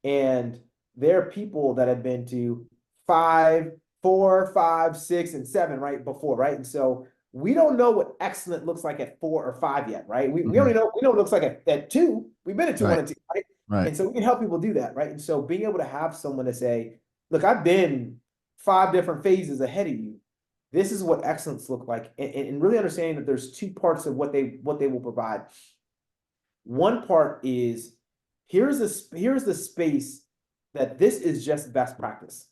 And there are people that have been to 5, 4, 5, 6, and 7 right before, right? And so we don't know what excellent looks like at 4 or 5 yet, right? We only Mhm. know what it looks like at 2. We've been at 2, 1, Right. and 2, right? Right. And so we can help people do that, right? And so being able to have someone to say, look, I've been 5 different phases ahead of you. This is what excellence look like, and really understanding that there's 2 parts of what they will provide. One part is here's the space that this is just best practice.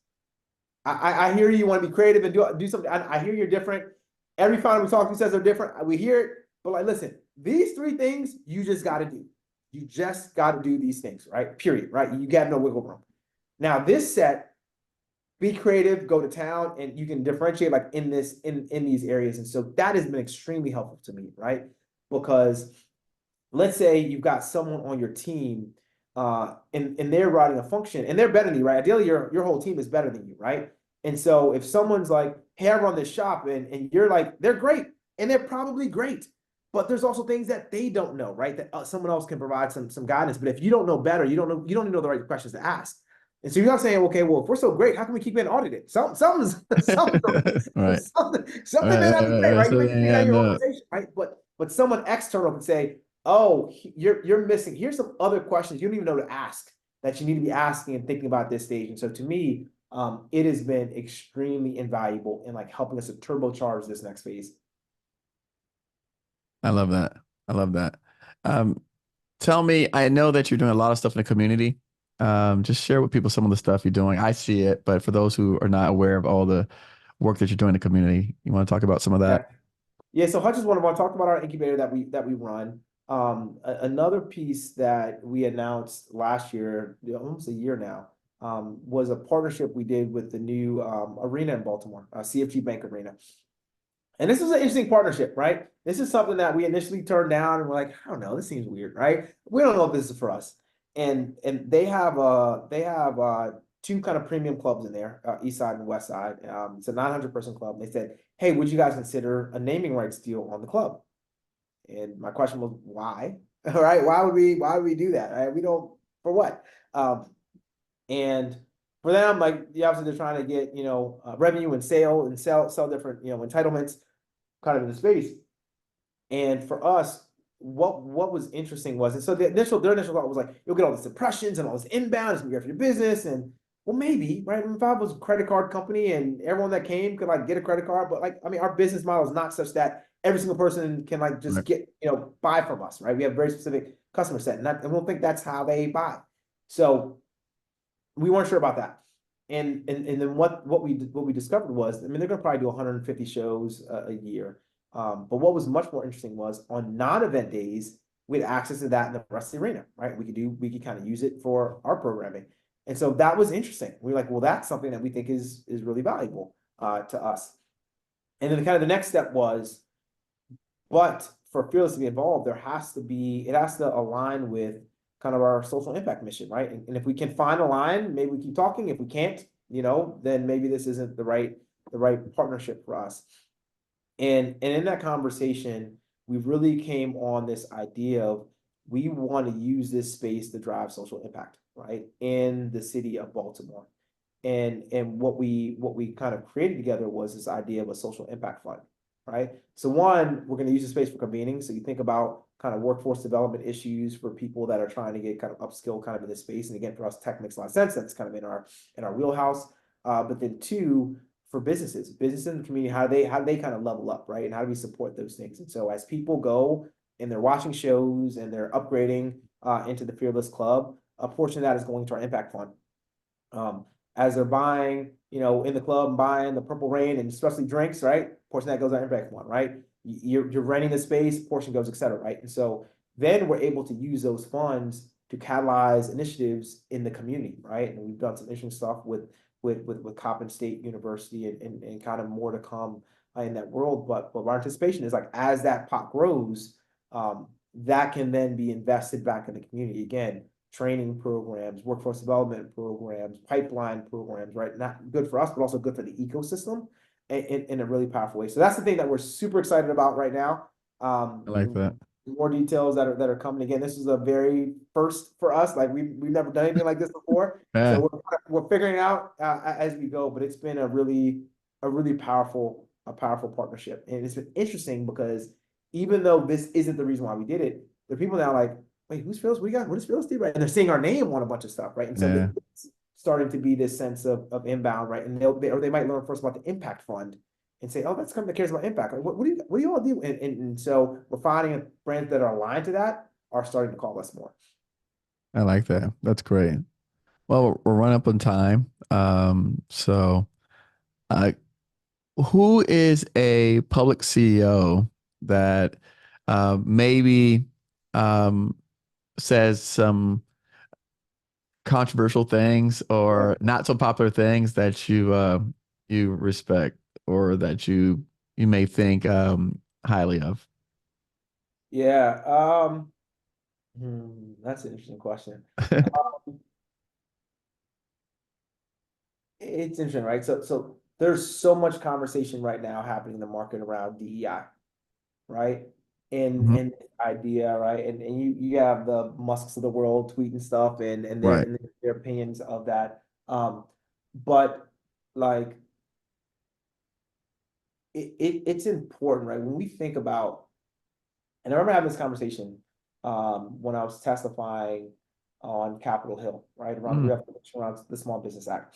I hear you want to be creative and do something. I hear you're different. Every founder we talk to says they're different. We hear it, but like, listen, these 3 things you just got to do. You just got to do these things, right? Period. Right? You got no wiggle room. Now, this set, be creative, go to town, and you can differentiate like in these areas. And so that has been extremely helpful to me, right? Because let's say you've got someone on your team and they're writing a function and they're better than you, right? Ideally, your whole team is better than you, right? And so if someone's like, hey, I run this shop, and you're like, they're great, and they're probably great, but there's also things that they don't know, right? That someone else can provide some guidance. But if you don't know better, you don't even know the right questions to ask. And so you're not saying, okay, well, if we're so great, how can we keep getting audited? Something's something's Right. something may Right, not be right, great, right. right? You So may have yeah, your no, organization, right? But someone external can say, oh, you're missing. Here's some other questions you don't even know to ask that you need to be asking and thinking about this stage. And so to me, it has been extremely invaluable in like helping us to turbocharge this next phase. I love that. I love that. Um, Tell me, I know that you're doing a lot of stuff in the community. Just share with people some of the stuff you're doing. I see it, but for those who are not aware of all the work that you're doing in the community, you want to talk about some of Yeah. that? Yeah, so Hutch is one of our talk about our incubator that we run. Another piece that we announced last year, almost a year now, was a partnership we did with the new arena in Baltimore, CFG Bank Arena. And this was an interesting partnership, right? This is something that we initially turned down and we're like, I don't know, this seems weird, right? We don't know if this is for us. And they have two kind of premium clubs in there, East Side and West Side. It's a 900-person club. They said, hey, would you guys consider a naming rights deal on the club? And my question was, why? All right, why would we do that? Right? We don't for what? And for them, like obviously they're trying to get revenue and sell different entitlements kind of in the space. And for us, what was interesting was, and so their initial thought was like, you'll get all these impressions and all this inbound, it's gonna be great for your business. And well, maybe, right? If I was a credit card company and everyone that came could like get a credit card, but like, I mean, our business model is not such that every single person can like just Right. get, buy from us, right? We have a very specific customer set, and we don't think that's how they buy. So we weren't sure about that. And then what we discovered was, I mean, they're gonna probably do 150 shows a year. But what was much more interesting was on non-event days, we had access to that in the rest of the arena, right? We could kind of use it for our programming. And so that was interesting. We were like, well, that's something that we think is really valuable to us. And then kind of the next step was, but for Fearless to be involved, it has to align with kind of our social impact mission, right? And if we can find a line, maybe we keep talking. If we can't, then maybe this isn't the right partnership for us. And in that conversation, we really came on this idea of we want to use this space to drive social impact, right, in the city of Baltimore. And what we kind of created together was this idea of a social impact fund, right? So one, we're going to use the space for convening. So you think about kind of workforce development issues for people that are trying to get kind of upskill kind of in this space. And again, for us, tech makes a lot of sense. That's kind of in our wheelhouse. But then two, for businesses in the community, how do they kind of level up, right? And how do we support those things? And so as people go and they're watching shows and they're upgrading into the Fearless Club, a portion of that is going to our impact fund. Um, as they're buying, in the club and buying the Purple Rain and especially drinks, right? Portion that goes on impact fund, right? You're renting the space, portion goes, et cetera, right? And so then we're able to use those funds to catalyze initiatives in the community, right? And we've done some interesting stuff with Coppin State University and kind of more to come in that world. But our anticipation is like as that pot grows, that can then be invested back in the community again, training programs, workforce development programs, pipeline programs, right? Not good for us, but also good for the ecosystem in a really powerful way. So that's the thing that we're super excited about right now. I like that. More details that are coming. Again, this is a very first for us. Like we've never done anything like this before. Yeah, So we're figuring it out as we go, but it's been a really powerful partnership. And it's been interesting because even though this isn't the reason why we did it, there are people now like, wait, who's Phil's? What does Phil's do? Right. And they're seeing our name on a bunch of stuff, right? And so yeah, it's starting to be this sense of inbound, right? And they might learn first about the impact fund and say, oh, that's company that cares about impact. Like, what do you all do? And so we're finding brands that are aligned to that are starting to call us more. I like that. That's great. Well, we're running up on time. Uh, who is a public CEO that maybe um, says some controversial things Yeah. or not so popular things that you respect or that you may think highly of? Yeah. That's an interesting question. It's interesting, right? So there's so much conversation right now happening in the market around DEI, right? And Mhm. and idea, right? And you have the Musks of the world tweeting stuff and Right. their opinions of that. But like it's important, right? When we think about, and I remember having this conversation when I was testifying on Capitol Hill, right, around the Mm. reaffirmation around the Small Business Act.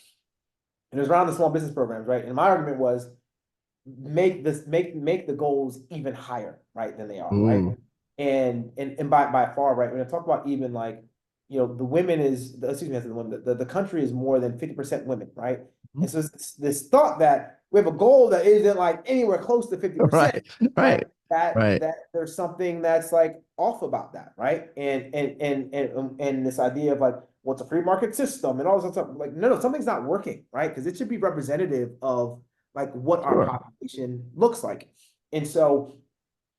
And it was around the small business programs, right? And my argument was make the goals even higher, right, than they are, right? Ooh. And by far, right, when I talk about even like, the women excuse me, the women, the country is more than 50% women, right? Mhm. And so it's this thought that we have a goal that isn't like anywhere close to 50%, Right. right? Right. Right. That there's something that's like off about that, right? And this idea of like, what's a free market system and all this stuff, like, no, something's not working, right? Because it should be representative of like what our Sure. population looks like. And so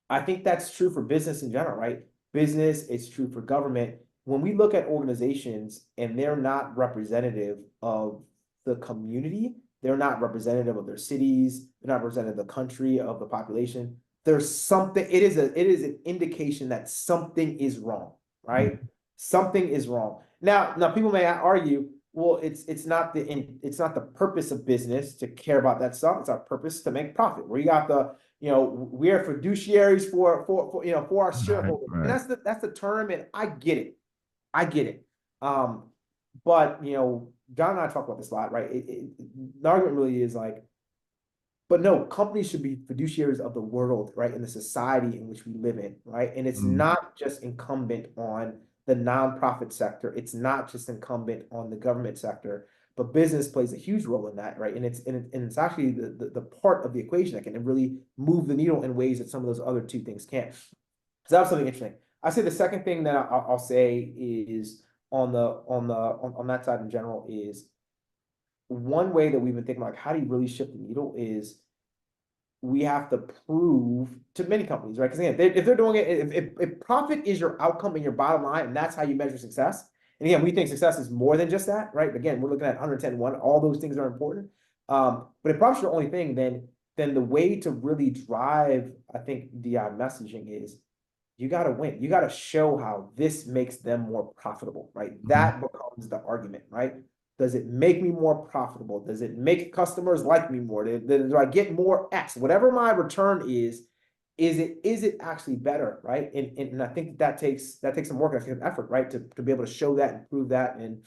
I think that's true for business in general, right? Business, it's true for government. When we look at organizations and they're not representative of the community, they're not representative of their cities, they're not representative of the country, of the population. There's something, it is an indication that something is wrong, right? Mhm. Something is wrong. Now people may argue, well, it's not the purpose of business to care about that stuff. It's our purpose to make profit. We got we are fiduciaries for our Right. shareholders, and Right. that's the term, and I get it, I get it. Um, but John and I talk about this a lot, right? The argument really is like, but no, companies should be fiduciaries of the world, right? In the society in which we live in, right? And it's Mm. not just incumbent on the nonprofit sector. It's not just incumbent on the government sector, but business plays a huge role in that, right? And it's actually the part of the equation that can really move the needle in ways that some of those other two things can't. So that's something interesting. I say the second thing that I'll say is on that side in general is one way that we've been thinking, like, how do you really shift the needle is we have to prove to many companies, right? Because again, if they're doing it, if profit is your outcome and your bottom line, and that's how you measure success. And again, we think success is more than just that, right? Again, we're looking at 110-1. All those things are important. But if profit's your only thing, then the way to really drive, I think, DI messaging is you got to win. You got to show how this makes them more profitable, right? Mhm. That becomes the argument, right? Does it make me more profitable? Does it make customers like me more? Do I get more X? Whatever my return is it actually better, right? And I think that takes some work, I think, effort, right? To be able to show that and prove that and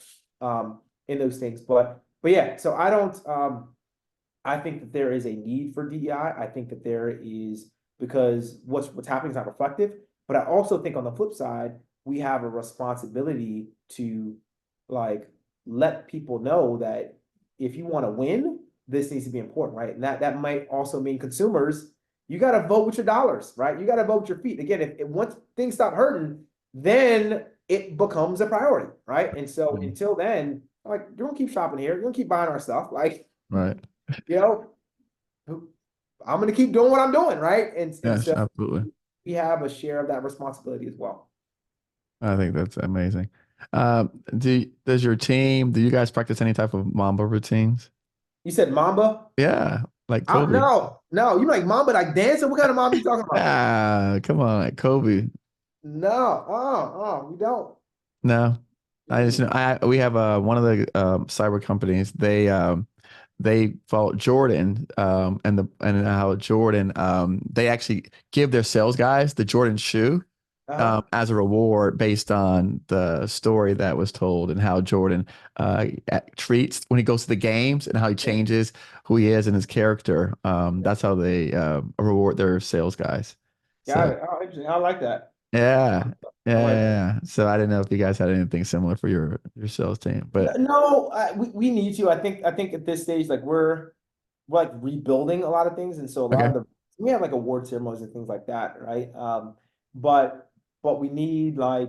in those things. But yeah, so I think that there is a need for DEI. I think that there is, because what's happening is not reflective. But I also think on the flip side, we have a responsibility to like let people know that if you want to win, this needs to be important, right? And that might also mean consumers, you got to vote with your dollars, right? You got to vote with your feet. Again, if once things stop hurting, then it becomes a priority, right? And so Mhm. until then, like, you're gonna keep shopping here, you're gonna keep buying our stuff, like, Right. you know, I'm going to keep doing what I'm doing, right? And Yes, so absolutely. we have a share of that responsibility as well. I think that's amazing. Does your team, do you guys practice any type of Mamba routines? You said Mamba? Yeah, like Kobe. No, you like Mamba like dancing? What kind of Mamba you talking about? Ah, come on, like Kobe. No, we don't. No, I just Mm-mm. know we have one of the cyber companies. They follow Jordan and how Jordan they actually give their sales guys the Jordan shoe Uh-huh. as a reward based on the story that was told and how Jordan treats when he goes to the games and how he Yeah. changes who he is and his character. That's how they reward their sales guys. Got So it. Oh, interesting. I like that. yeah, I like that. yeah. So I didn't know if you guys had anything similar for your sales team, but No, we need to. I think at this stage, like we're like rebuilding a lot of things, and so a lot okay. of the we have like award ceremonies and things like that, right? But we need like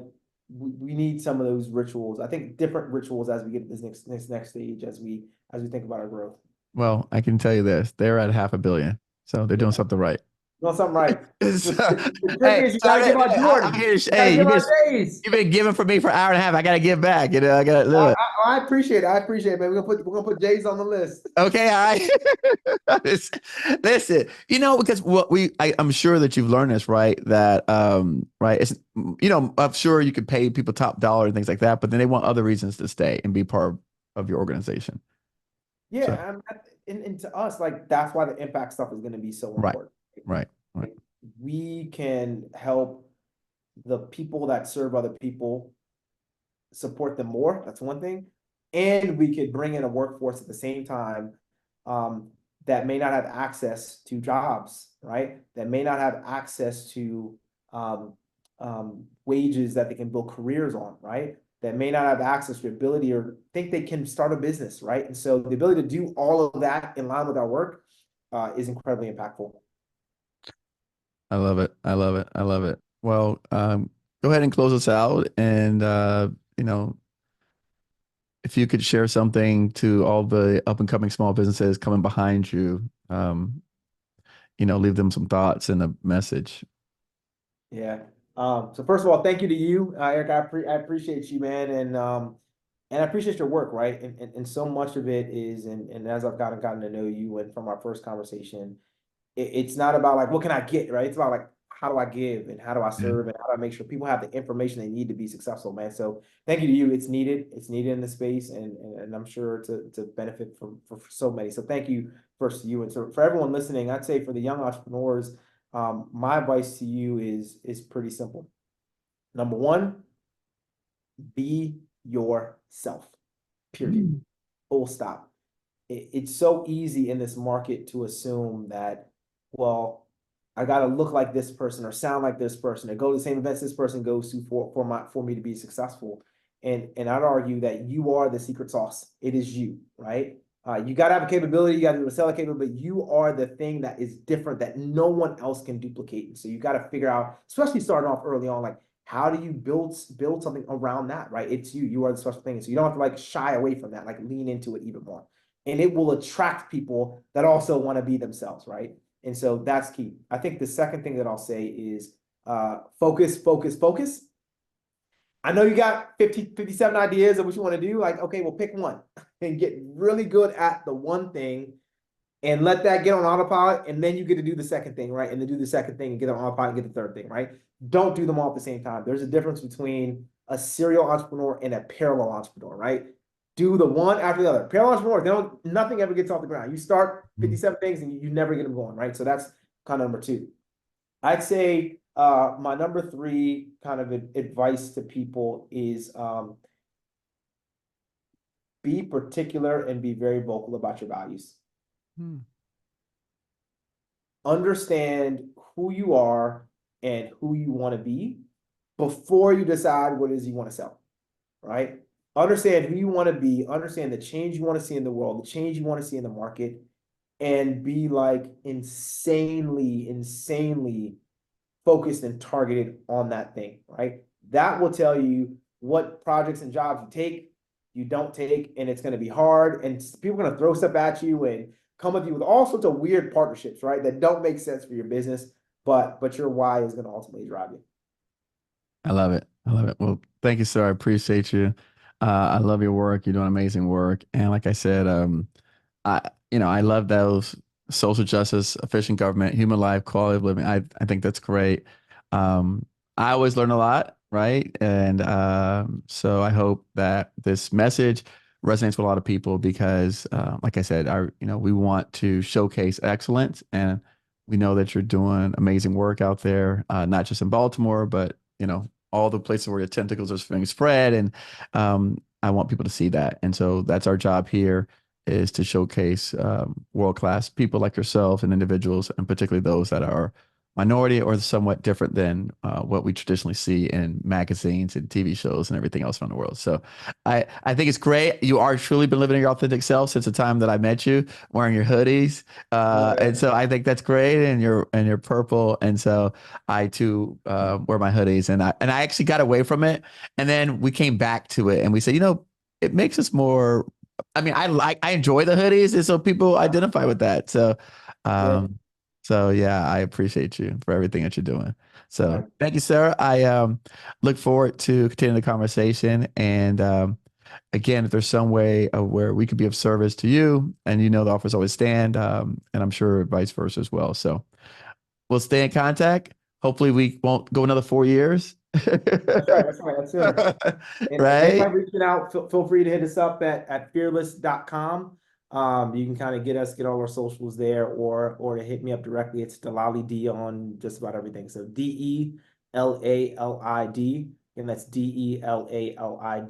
we need some of those rituals. I think different rituals as we get to this next stage as we think about our growth. Well, I can tell you this: they're at 500 million, so they're doing Yeah, something right. doing something right. The, So, the trick hey, is you so got to give out I'm Jordan. here. You got to Hey, give out Jays. you've been giving for me for an hour and a half. I gotta give back. I gotta I, do it. I, I appreciate it. I appreciate it, man. We're gonna put Jays on the list. Okay, all right. Listen, because I'm sure that you've learned this, right? That right, it's I'm sure you could pay people top dollar and things like that, but then they want other reasons to stay and be part of. of your organization. So, Yeah, and to us, like that's why the impact stuff is going to be so right, important. right, right. Like, we can help the people that serve other people support them more. That's one thing. And we could bring in a workforce at the same time um, that may not have access to jobs, right? That may not have access to um, wages that they can build careers on, right? That may not have access to ability or think they can start a business, right? And so the ability to do all of that in line with our work is incredibly impactful. I love it. I love it. I love it. Well, go ahead and close us out. And, you know, if you could share something to all the up and coming small businesses coming behind you, leave them some thoughts and a message. Yeah. So first of all, thank you to you, Eric. I appreciate you, man, and I appreciate your work, right? And so much of it is, and as I've gotten to know you, and from our first conversation, it's not about like what can I get, right? It's about like how do I give and how do I Yeah. serve and how do I make sure people have the information they need to be successful, man. So thank you to you. It's needed. It's needed in the space, and I'm sure to benefit from for so many. So thank you first to you, and so for everyone listening, I'd say for the young entrepreneurs, my advice to you is pretty simple. Number one, be yourself. Period. Mm. Full stop. It's so easy in this market to assume that, well, I got to look like this person or sound like this person or go to the same events this person goes to for me to be successful. And I'd argue that you are the secret sauce. It is you, right? You got to have a capability, you got to be able to sell a capability, but you are the thing that is different that no one else can duplicate. And so you got to figure out, especially starting off early on, like how do you build something around that, right? It's you. You are the special thing. And so you don't have to like shy away from that, like lean into it even more. And it will attract people that also want to be themselves, right? And so that's key. I think the second thing that I'll say is focus, focus, focus. I know you got 50, 57 ideas of what you want to do. Like, okay, well, pick one and get really good at the one thing and let that get on autopilot. And then you get to do the second thing, right? And then do the second thing and get on autopilot and get the third thing, right? Don't do them all at the same time. There's a difference between a serial entrepreneur and a parallel entrepreneur, right? Do the one after the other. Parallel entrepreneurs, nothing ever gets off the ground. You start Mm. 57 things and you never get them going, right? So that's kind of number two. I'd say my number three kind of advice to people is be particular and be very vocal about your values. Mm. Understand who you are and who you want to be before you decide what it is you want to sell, right? Understand who you want to be, understand the change you want to see in the world, the change you want to see in the market, and be like insanely focused and targeted on that thing, right? That will tell you what projects and jobs you take, you don't take, and it's going to be hard. And people are going to throw stuff at you and come with you with all sorts of weird partnerships, right? That don't make sense for your business, but your why is going to ultimately drive you. I love it. I love it. Well, thank you, sir. I appreciate you. I love your work. You're doing amazing work. And like I said, I love those social justice, efficient government, human life, quality of living. I think that's great. I always learn a lot, right? And so I hope that this message resonates with a lot of people because, like I said, we want to showcase excellence, and we know that you're doing amazing work out there, not just in Baltimore, but all the places where your tentacles are being spread, and I want people to see that, and so that's our job here is to showcase world-class people like yourself and individuals, and particularly those that are minority or somewhat different than what we traditionally see in magazines and TV shows and everything else around the world. So I think it's great. You are truly been living your authentic self since the time that I met you, wearing your hoodies. And Yeah, so I think that's great. And you're purple. And so I too wear my hoodies. And I actually got away from it. And then we came back to it and we said, it makes us more. I mean, I enjoy the hoodies, and so people identify with that. So, yeah. um, so yeah, I appreciate you for everything that you're doing. All So right. thank you, sir. I look forward to continuing the conversation. And again, if there's some way of where we could be of service to you, and the offers always stand, and I'm sure vice versa as well. So we'll stay in contact. Hopefully, we won't go another 4 years. That's right. That's right. That's him. And if anybody Right? reaching out, feel free to hit us up at fearless.com. You can kind of get all our socials there, or to hit me up directly. It's Delali D on just about everything. So DELALID, and that's DELALID.